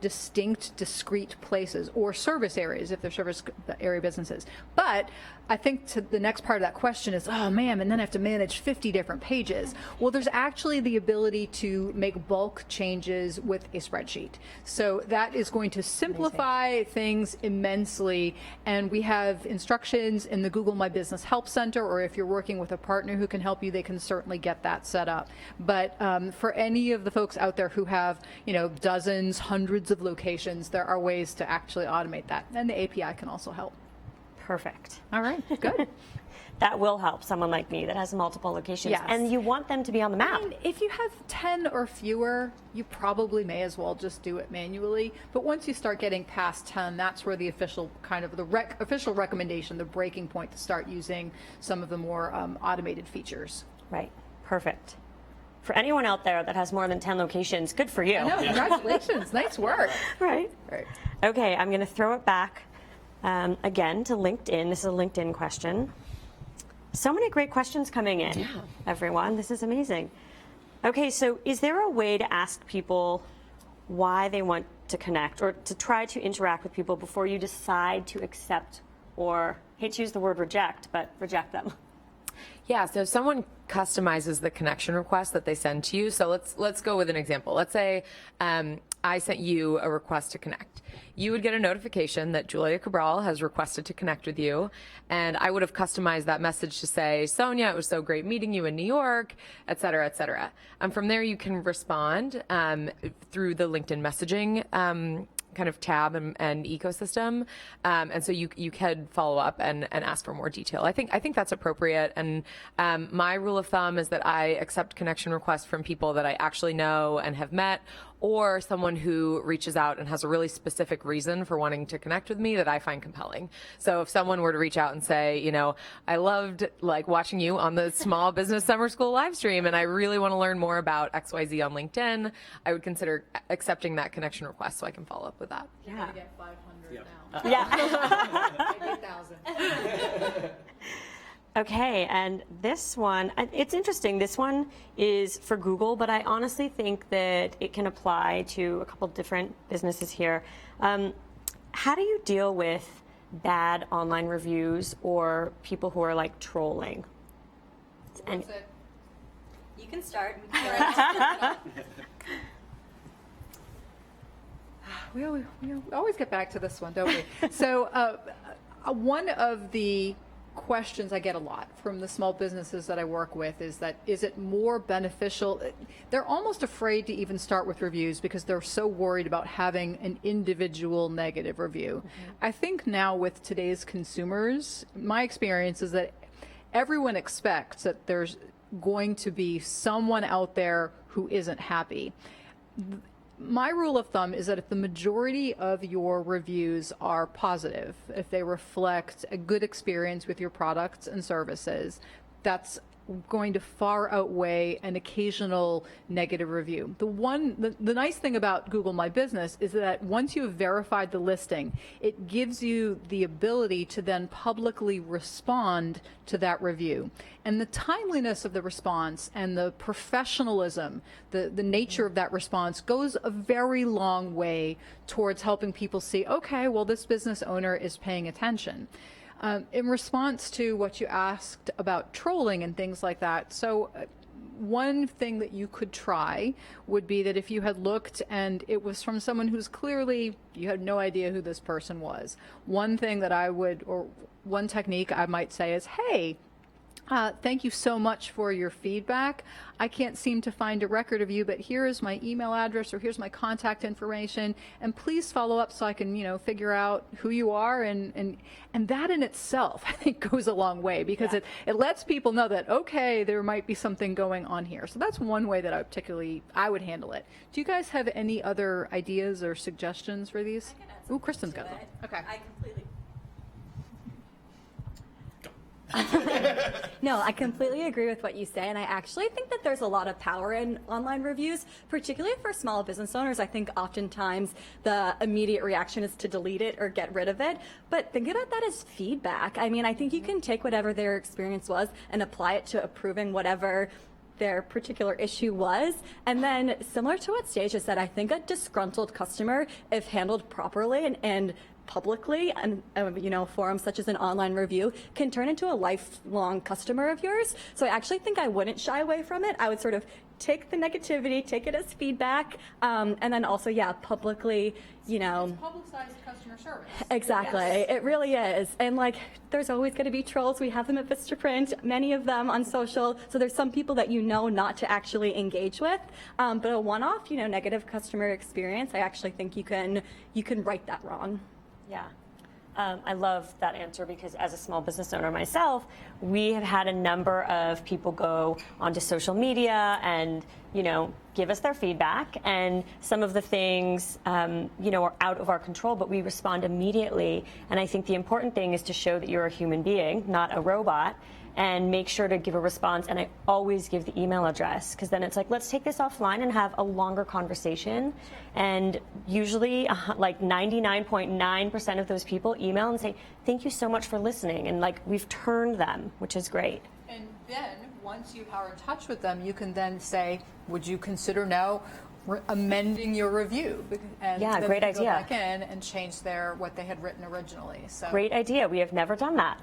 distinct, discrete places, or service areas if they're service area businesses. But I think to the next part of that question is, oh man, and then I have to manage 50 different pages. Well, there's actually the ability to make bulk changes with a spreadsheet. So that is going to simplify things immensely. And we have instructions in the Google My Business Help Center, or if you're working with a partner who can help you, they can certainly get that set up. But for any of the folks out there who have, dozens, hundreds of locations, there are ways to actually automate that. And the API can also help. Perfect. All right, good. That will help someone like me that has multiple locations. Yes. And you want them to be on the map. I mean, if you have 10 or fewer, you probably may as well just do it manually. But once you start getting past 10, that's where the official official recommendation, the breaking point to start using some of the more automated features. Right. Perfect. For anyone out there that has more than 10 locations, good for you. I know, congratulations, nice work. Right. Right. Okay, I'm going to throw it back again to LinkedIn. This is a LinkedIn question. So many great questions coming in, everyone. This is amazing. Okay, so is there a way to ask people why they want to connect or to try to interact with people before you decide to accept or, hate to use the word reject, but reject them? Yeah, so if someone customizes the connection request that they send to you, so let's go with an example. Let's say I sent you a request to connect. You would get a notification that Julia Cabral has requested to connect with you, and I would have customized that message to say, Sonia, it was so great meeting you in New York, et cetera, et cetera. And from there you can respond through the LinkedIn messaging kind of tab and ecosystem, and so you could follow up and ask for more detail. I think that's appropriate. And my rule of thumb is that I accept connection requests from people that I actually know and have met, or someone who reaches out and has a really specific reason for wanting to connect with me that I find compelling. So if someone were to reach out and say, I loved watching you on the Small Business Summer School live stream, and I really want to learn more about XYZ on LinkedIn, I would consider accepting that connection request so I can follow up with that. Yeah. Get 500 now. Yeah. Maybe 1,000. Okay, and this one, it's interesting. This one is for Google, but I honestly think that it can apply to a couple different businesses here. How do you deal with bad online reviews or people who are trolling? And You can start. We always get back to this one, don't we? So One of the questions I get a lot from the small businesses that I work with is it more beneficial? They're almost afraid to even start with reviews because they're so worried about having an individual negative review. I think now with today's consumers, my experience is that everyone expects that there's going to be someone out there who isn't happy. My rule of thumb is that if the majority of your reviews are positive, if they reflect a good experience with your products and services, that's going to far outweigh an occasional negative review. The nice thing about Google My Business is that once you have verified the listing, it gives you the ability to then publicly respond to that review. And the timeliness of the response and the professionalism, the nature of that response goes a very long way towards helping people see, okay, well, this business owner is paying attention. In response to what you asked about trolling and things like that, so one thing that you could try would be that if you had looked and it was from someone who's clearly, you had no idea who this person was, one thing that I would, or one technique I might say is, hey, thank you so much for your feedback. I can't seem to find a record of you, but here is my email address or here's my contact information, and please follow up so I can, figure out who you are. And that in itself, I think, goes a long way because it lets people know that, okay, there might be something going on here. So that's one way that I would handle it. Do you guys have any other ideas or suggestions for these? Ooh, Kristen's got them. Okay. I completely No, I completely agree with what you say, and I actually think that there's a lot of power in online reviews, particularly for small business owners. I think oftentimes the immediate reaction is to delete it or get rid of it, but think about that as feedback. I mean, I think you can take whatever their experience was and apply it to improving whatever their particular issue was. And then similar to what Stasia said, I think a disgruntled customer, if handled properly and publicly and forums such as an online review, can turn into a lifelong customer of yours. So I actually think I wouldn't shy away from it. I would sort of take the negativity, take it as feedback, and then also, publicly, It's publicized customer service. Exactly. Yes. It really is. And there's always going to be trolls. We have them at Vistaprint, many of them on social. So there's some people that not to actually engage with. But a one-off, negative customer experience, I actually think you can right that wrong. Yeah. I love that answer because as a small business owner myself, we have had a number of people go onto social media and, give us their feedback. And some of the things, are out of our control, but we respond immediately. And I think the important thing is to show that you're a human being, not a robot, and make sure to give a response. And I always give the email address because then it's let's take this offline and have a longer conversation. And usually 99.9% of those people email and say, thank you so much for listening. And we've turned them, which is great. And then once you are in touch with them, you can then say, would you consider now amending your review? And yeah, then great they can idea. Go back in and change what they had written originally. So great idea. We have never done that.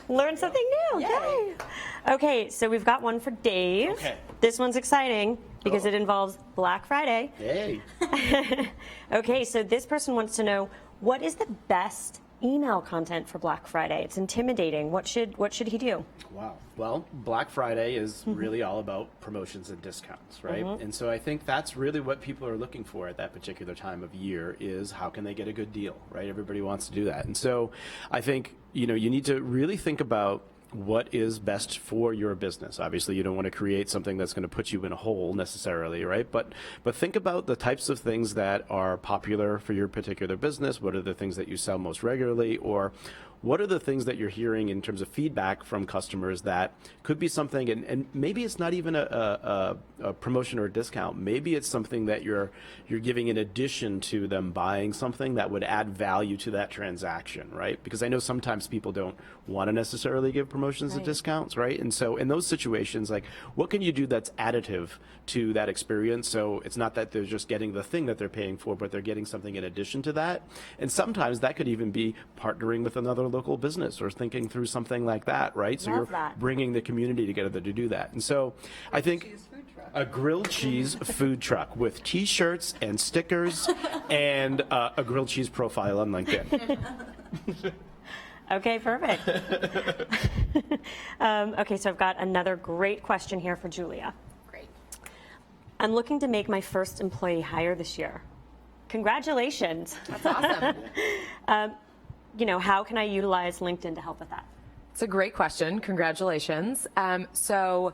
Learn something new. Yay. Okay, so we've got one for Dave. Okay. This one's exciting because it involves Black Friday. Yay. Okay, so this person wants to know, what is the best email content for Black Friday? It's intimidating. What should he do? Wow. Well, Black Friday is really all about promotions and discounts, right? And so I think that's really what people are looking for at that particular time of year is how can they get a good deal, right? Everybody wants to do that. And so I think, you need to really think about what is best for your business. Obviously, you don't want to create something that's going to put you in a hole necessarily, right? But think about the types of things that are popular for your particular business. What are the things that you sell most regularly, or what are the things that you're hearing in terms of feedback from customers that could be something, and maybe it's not even a promotion or a discount. Maybe it's something that you're giving in addition to them buying something that would add value to that transaction, right? Because I know sometimes people don't want to necessarily give promotions and discounts, right? And so in those situations, what can you do that's additive to that experience? So it's not that they're just getting the thing that they're paying for, but they're getting something in addition to that. And sometimes that could even be partnering with another local business or thinking through something like that, right? So you're bringing the community together to do that. And so I think a grilled cheese food truck with T-shirts and stickers and a grilled cheese profile on LinkedIn. Okay, perfect. Okay, so I've got another great question here for Julia. Great. I'm looking to make my first employee hire this year. Congratulations. That's awesome. How can I utilize LinkedIn to help with that? It's a great question. Congratulations. So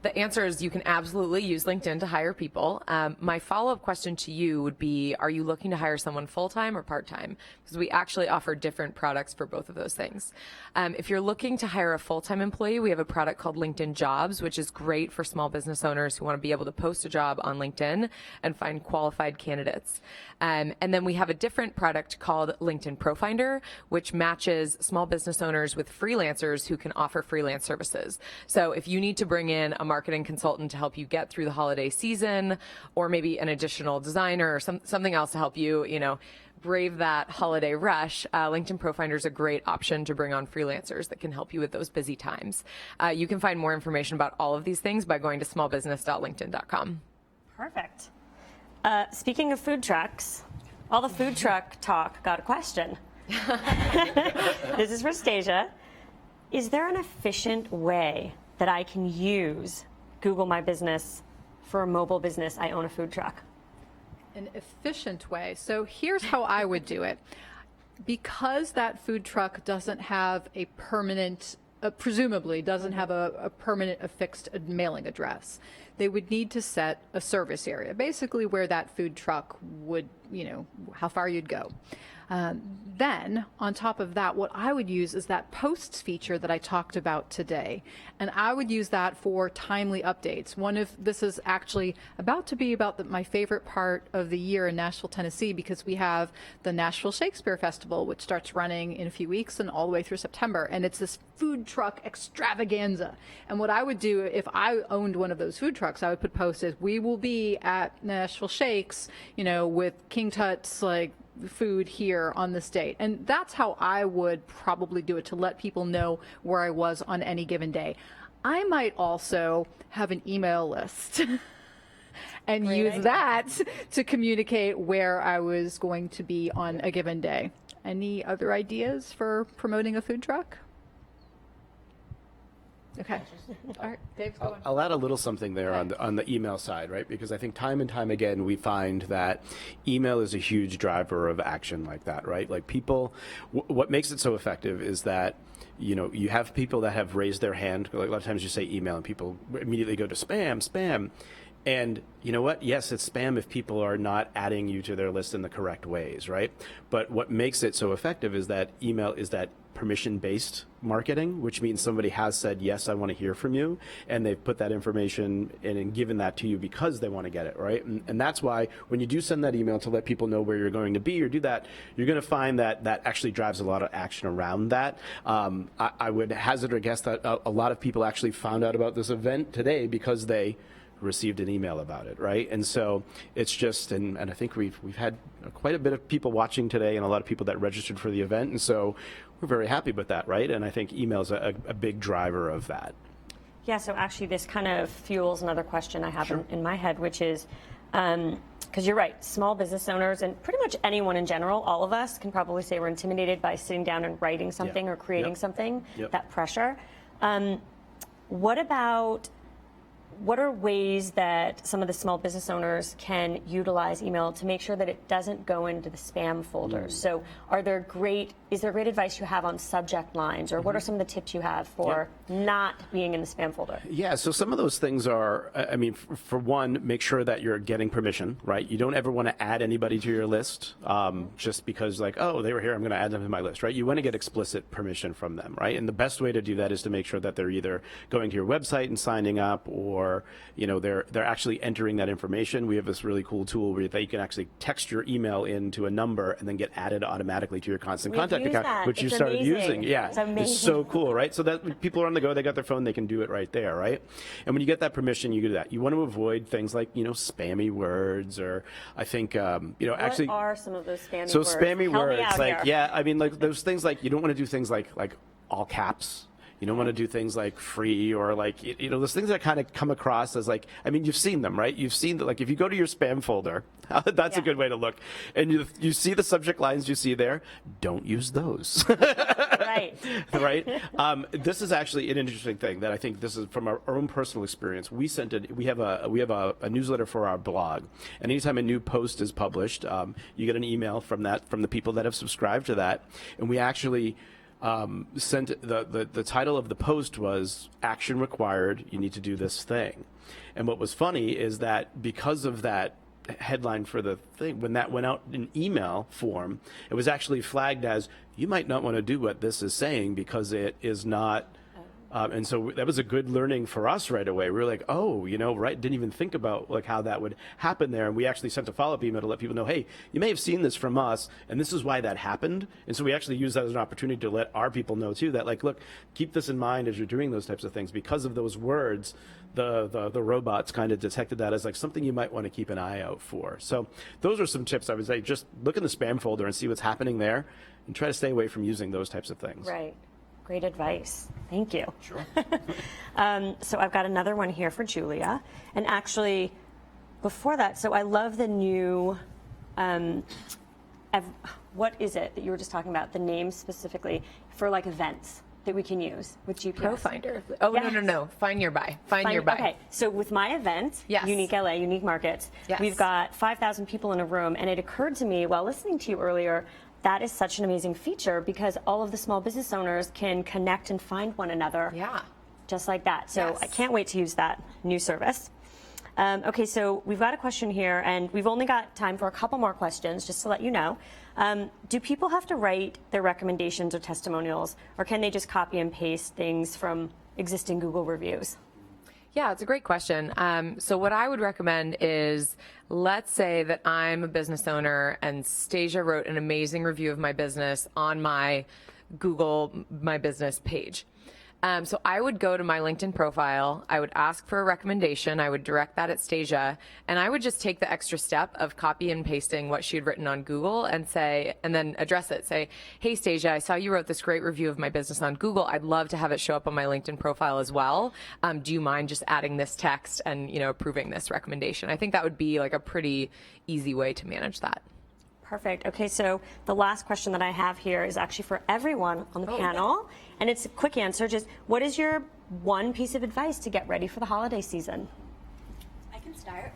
the answer is you can absolutely use LinkedIn to hire people. My follow-up question to you would be, are you looking to hire someone full-time or part-time? Because we actually offer different products for both of those things. If you're looking to hire a full-time employee, we have a product called LinkedIn Jobs, which is great for small business owners who want to be able to post a job on LinkedIn and find qualified candidates. And then we have a different product called LinkedIn ProFinder, which matches small business owners with freelancers who can offer freelance services. So if you need to bring in a marketing consultant to help you get through the holiday season, or maybe an additional designer or something else to help you, brave that holiday rush, LinkedIn ProFinder is a great option to bring on freelancers that can help you with those busy times. You can find more information about all of these things by going to smallbusiness.linkedin.com. Perfect. Speaking of food trucks, all the food truck talk got a question. This is for Stasia. Is there an efficient way that I can use Google My Business for a mobile business? I own a food truck. An efficient way. So here's how I would do it. Because that food truck doesn't have a permanent, presumably doesn't have a permanent affixed mailing address, they would need to set a service area, basically where that food truck would, how far you'd go. Then, on top of that, what I would use is that posts feature that I talked about today. And I would use that for timely updates. This is actually about to be about my favorite part of the year in Nashville, Tennessee, because we have the Nashville Shakespeare Festival, which starts running in a few weeks and all the way through September. And it's this food truck extravaganza. And what I would do if I owned one of those food trucks, I would put posts as, we will be at Nashville Shakes, with King Tut's, food here on this date. And that's how I would probably do it, to let people know where I was on any given day. I might also have an email list and use that to communicate where I was going to be on a given day. Any other ideas for promoting a food truck? Okay. All right, Dave's going. I'll add a little something there on the email side, right? Because I think time and time again we find that email is a huge driver of action like that, right? Like people, what makes it so effective is that you have people that have raised their hand. Like a lot of times you say email and people immediately go to spam. And you know what? Yes, it's spam if people are not adding you to their list in the correct ways, right? But what makes it so effective is that email is that permission-based marketing, which means somebody has said, yes, I want to hear from you, and they've put that information in and given that to you because they want to get it, right? And that's why when you do send that email to let people know where you're going to be or do that, you're going to find that that actually drives a lot of action around that. I would hazard a guess that a lot of people actually found out about this event today because they received an email about it, right? And so it's just, and I think we've had quite a bit of people watching today and a lot of people that registered for the event, and so we're very happy with that, right? And I think email is a big driver of that. Yeah, so actually this kind of fuels another question I have in my head, which is, because you're right, small business owners and pretty much anyone in general, all of us can probably say we're intimidated by sitting down and writing something or creating something, that pressure. What are ways that some of the small business owners can utilize email to make sure that it doesn't go into the spam folders? So is there great advice you have on subject lines, or what are some of the tips you have for not being in the spam folder? Yeah, so some of those things are, for one, make sure that you're getting permission, right? You don't ever want to add anybody to your list just because they were here, I'm going to add them to my list, right? You want to get explicit permission from them, right? And the best way to do that is to make sure that they're either going to your website and signing up, or they're actually entering that information. We have this really cool tool where you can actually text your email into a number and then get added automatically to your Constant Contact account, which you started using. Yeah, it's so cool, right? So that when people are on the go, they got their phone, they can do it right there, right? And when you get that permission, you do that. You want to avoid things like spammy words, or I think actually. What are some of those spammy words? So spammy Help words, me out here. those things like you don't want to do things like all caps. You don't want to do things like free or like, those things that kind of come across as like, I mean, you've seen them, right? You've seen that, like, if you go to your spam folder, that's a good way to look. And you see the subject lines you see there, don't use those. Right. Right? This is actually an interesting thing that I think this is from our own personal experience. We have a newsletter for our blog, and anytime a new post is published, you get an email from the people that have subscribed to that, and we actually sent the title of the post was "Action Required. You need to do this thing." And what was funny is that because of that headline for the thing, when that went out in email form, it was actually flagged as, you might not want to do what this is saying because it is not. And so that was a good learning for us right away. We were like, oh, right, didn't even think about like how that would happen there. And we actually sent a follow-up email to let people know, hey, you may have seen this from us, and this is why that happened. And so we actually used that as an opportunity to let our people know too that, like, look, keep this in mind as you're doing those types of things. Because of those words, the robots kind of detected that as like something you might want to keep an eye out for. So those are some tips I would say. Just look in the spam folder and see what's happening there, and try to stay away from using those types of things. Right. Great advice. Thank you. Sure. So I've got another one here for Julia. And actually, before that, so I love the new, what is it that you were just talking about, the name specifically for like events that we can use with GPS? Pro Finder. Oh, Yes. no. Find Nearby. Find Nearby. Okay, so with my event, Yes. Unique LA, Unique Markets, Yes. we've got 5,000 people in a room, and it occurred to me while listening to you earlier, that is such an amazing feature because all of the small business owners can connect and find one another. Yeah. Just like that. So Yes. I can't wait to use that new service. Okay, so we've got a question here, and we've only got time for a couple more questions, just to let you know. Do people have to write their recommendations or testimonials, or can they just copy and paste things from existing Google reviews? Yeah, it's a great question. So what I would recommend is, let's say that I'm a business owner and Stasia wrote an amazing review of my business on my Google My Business page. So I would go to my LinkedIn profile, I would ask for a recommendation, I would direct that at Stasia, and I would just take the extra step of copy and pasting what she had written on Google and then address it. Say, hey Stasia, I saw you wrote this great review of my business on Google. I'd love to have it show up on my LinkedIn profile as well. Do you mind just adding this text and, approving this recommendation? I think that would be like a pretty easy way to manage that. Perfect. Okay, so the last question that I have here is actually for everyone on the panel, and it's a quick answer. Just what is your one piece of advice to get ready for the holiday season? I can start.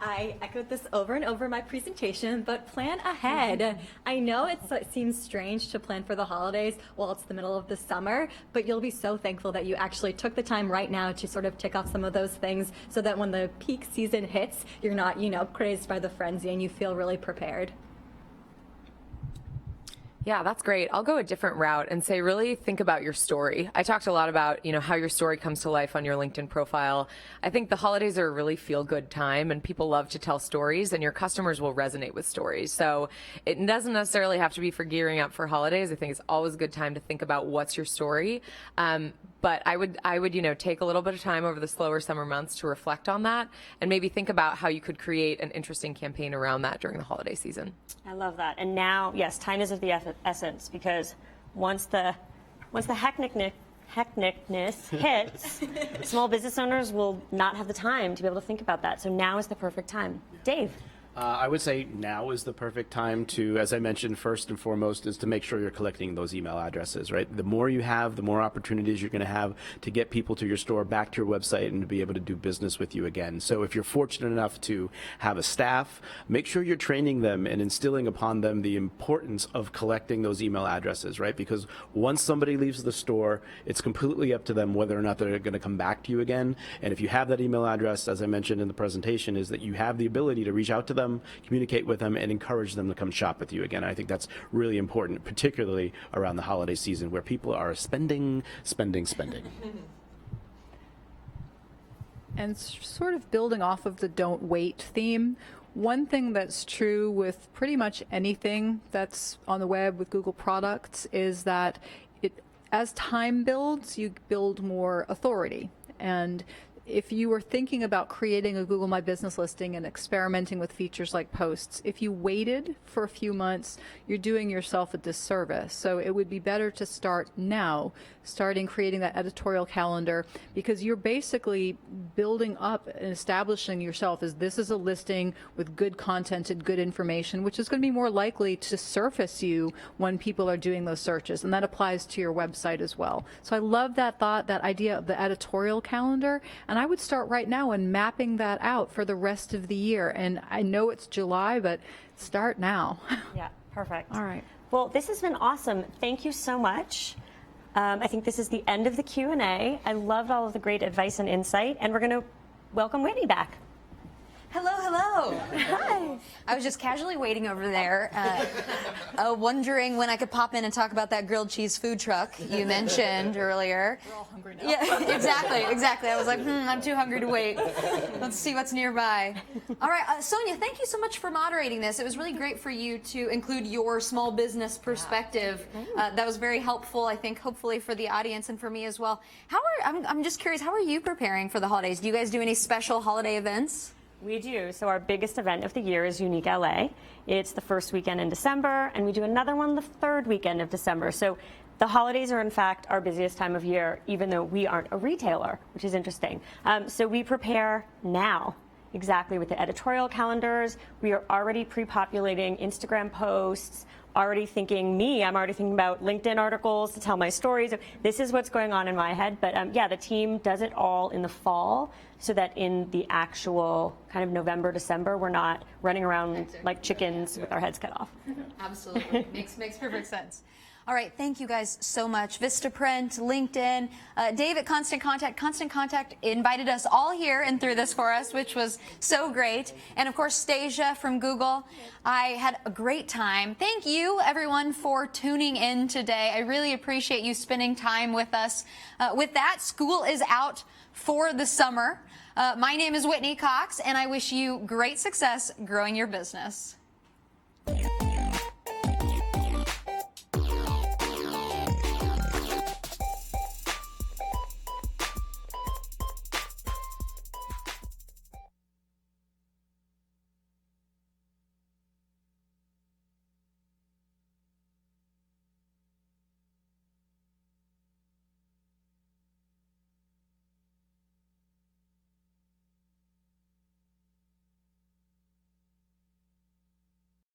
I echoed this over and over in my presentation, but plan ahead. I know it seems strange to plan for the holidays while it's the middle of the summer, but you'll be so thankful that you actually took the time right now to sort of tick off some of those things so that when the peak season hits, you're not, crazed by the frenzy and you feel really prepared. Yeah, that's great. I'll go a different route and say really think about your story. I talked a lot about, how your story comes to life on your LinkedIn profile. I think the holidays are a really feel-good time and people love to tell stories and your customers will resonate with stories. So it doesn't necessarily have to be for gearing up for holidays. I think it's always a good time to think about what's your story. But I would, take a little bit of time over the slower summer months to reflect on that and maybe think about how you could create an interesting campaign around that during the holiday season. I love that. And now, yes, time is of the essence because once the hecticness hits, small business owners will not have the time to be able to think about that. So now is the perfect time. Dave. I would say now is the perfect time to, as I mentioned, first and foremost, is to make sure you're collecting those email addresses, right? The more you have, the more opportunities you're going to have to get people to your store, back to your website, and to be able to do business with you again. So if you're fortunate enough to have a staff, make sure you're training them and instilling upon them the importance of collecting those email addresses, right? Because once somebody leaves the store, it's completely up to them whether or not they're going to come back to you again. And if you have that email address, as I mentioned in the presentation, is that you have the ability to reach out to them, communicate with them, and encourage them to come shop with you again. I think that's really important, particularly around the holiday season where people are spending. And sort of building off of the don't wait theme, one thing that's true with pretty much anything that's on the web with Google products is that as time builds, you build more authority. And if you were thinking about creating a Google My Business listing and experimenting with features like posts, if you waited for a few months, you're doing yourself a disservice. So it would be better to start now, starting creating that editorial calendar, because you're basically building up and establishing yourself as this is a listing with good content and good information, which is going to be more likely to surface you when people are doing those searches. And that applies to your website as well. So I love that thought, that idea of the editorial calendar. And I would start right now and mapping that out for the rest of the year. And I know it's July, but start now. Yeah, perfect. All right. Well, this has been awesome. Thank you so much. I think this is the end of the Q&A. I loved all of the great advice and insight, and we're going to welcome Whitney back. Hello, hello. Hi. I was just casually waiting over there, wondering when I could pop in and talk about that grilled cheese food truck you mentioned earlier. We're all hungry now. Yeah, exactly. I was like, I'm too hungry to wait. Let's see what's nearby. All right, Sonia, thank you so much for moderating this. It was really great for you to include your small business perspective. That was very helpful, I think, hopefully for the audience and for me as well. I'm just curious, how are you preparing for the holidays? Do you guys do any special holiday events? We do. So our biggest event of the year is Unique LA. It's the first weekend in December, and we do another one the third weekend of December. So the holidays are, in fact, our busiest time of year, even though we aren't a retailer, which is interesting. So we prepare now, exactly with the editorial calendars. We are already pre-populating Instagram posts, I'm already thinking about LinkedIn articles to tell my stories. This is what's going on in my head. But yeah, the team does it all in the fall so that in the actual kind of November, December, we're not running around like chickens with our heads cut off. Absolutely. Makes perfect sense. All right, thank you guys so much. Vistaprint, LinkedIn, Dave at Constant Contact. Constant Contact invited us all here and through this for us, which was so great. And of course, Stasia from Google. I had a great time. Thank you, everyone, for tuning in today. I really appreciate you spending time with us. With that, school is out for the summer. My name is Whitney Cox, and I wish you great success growing your business.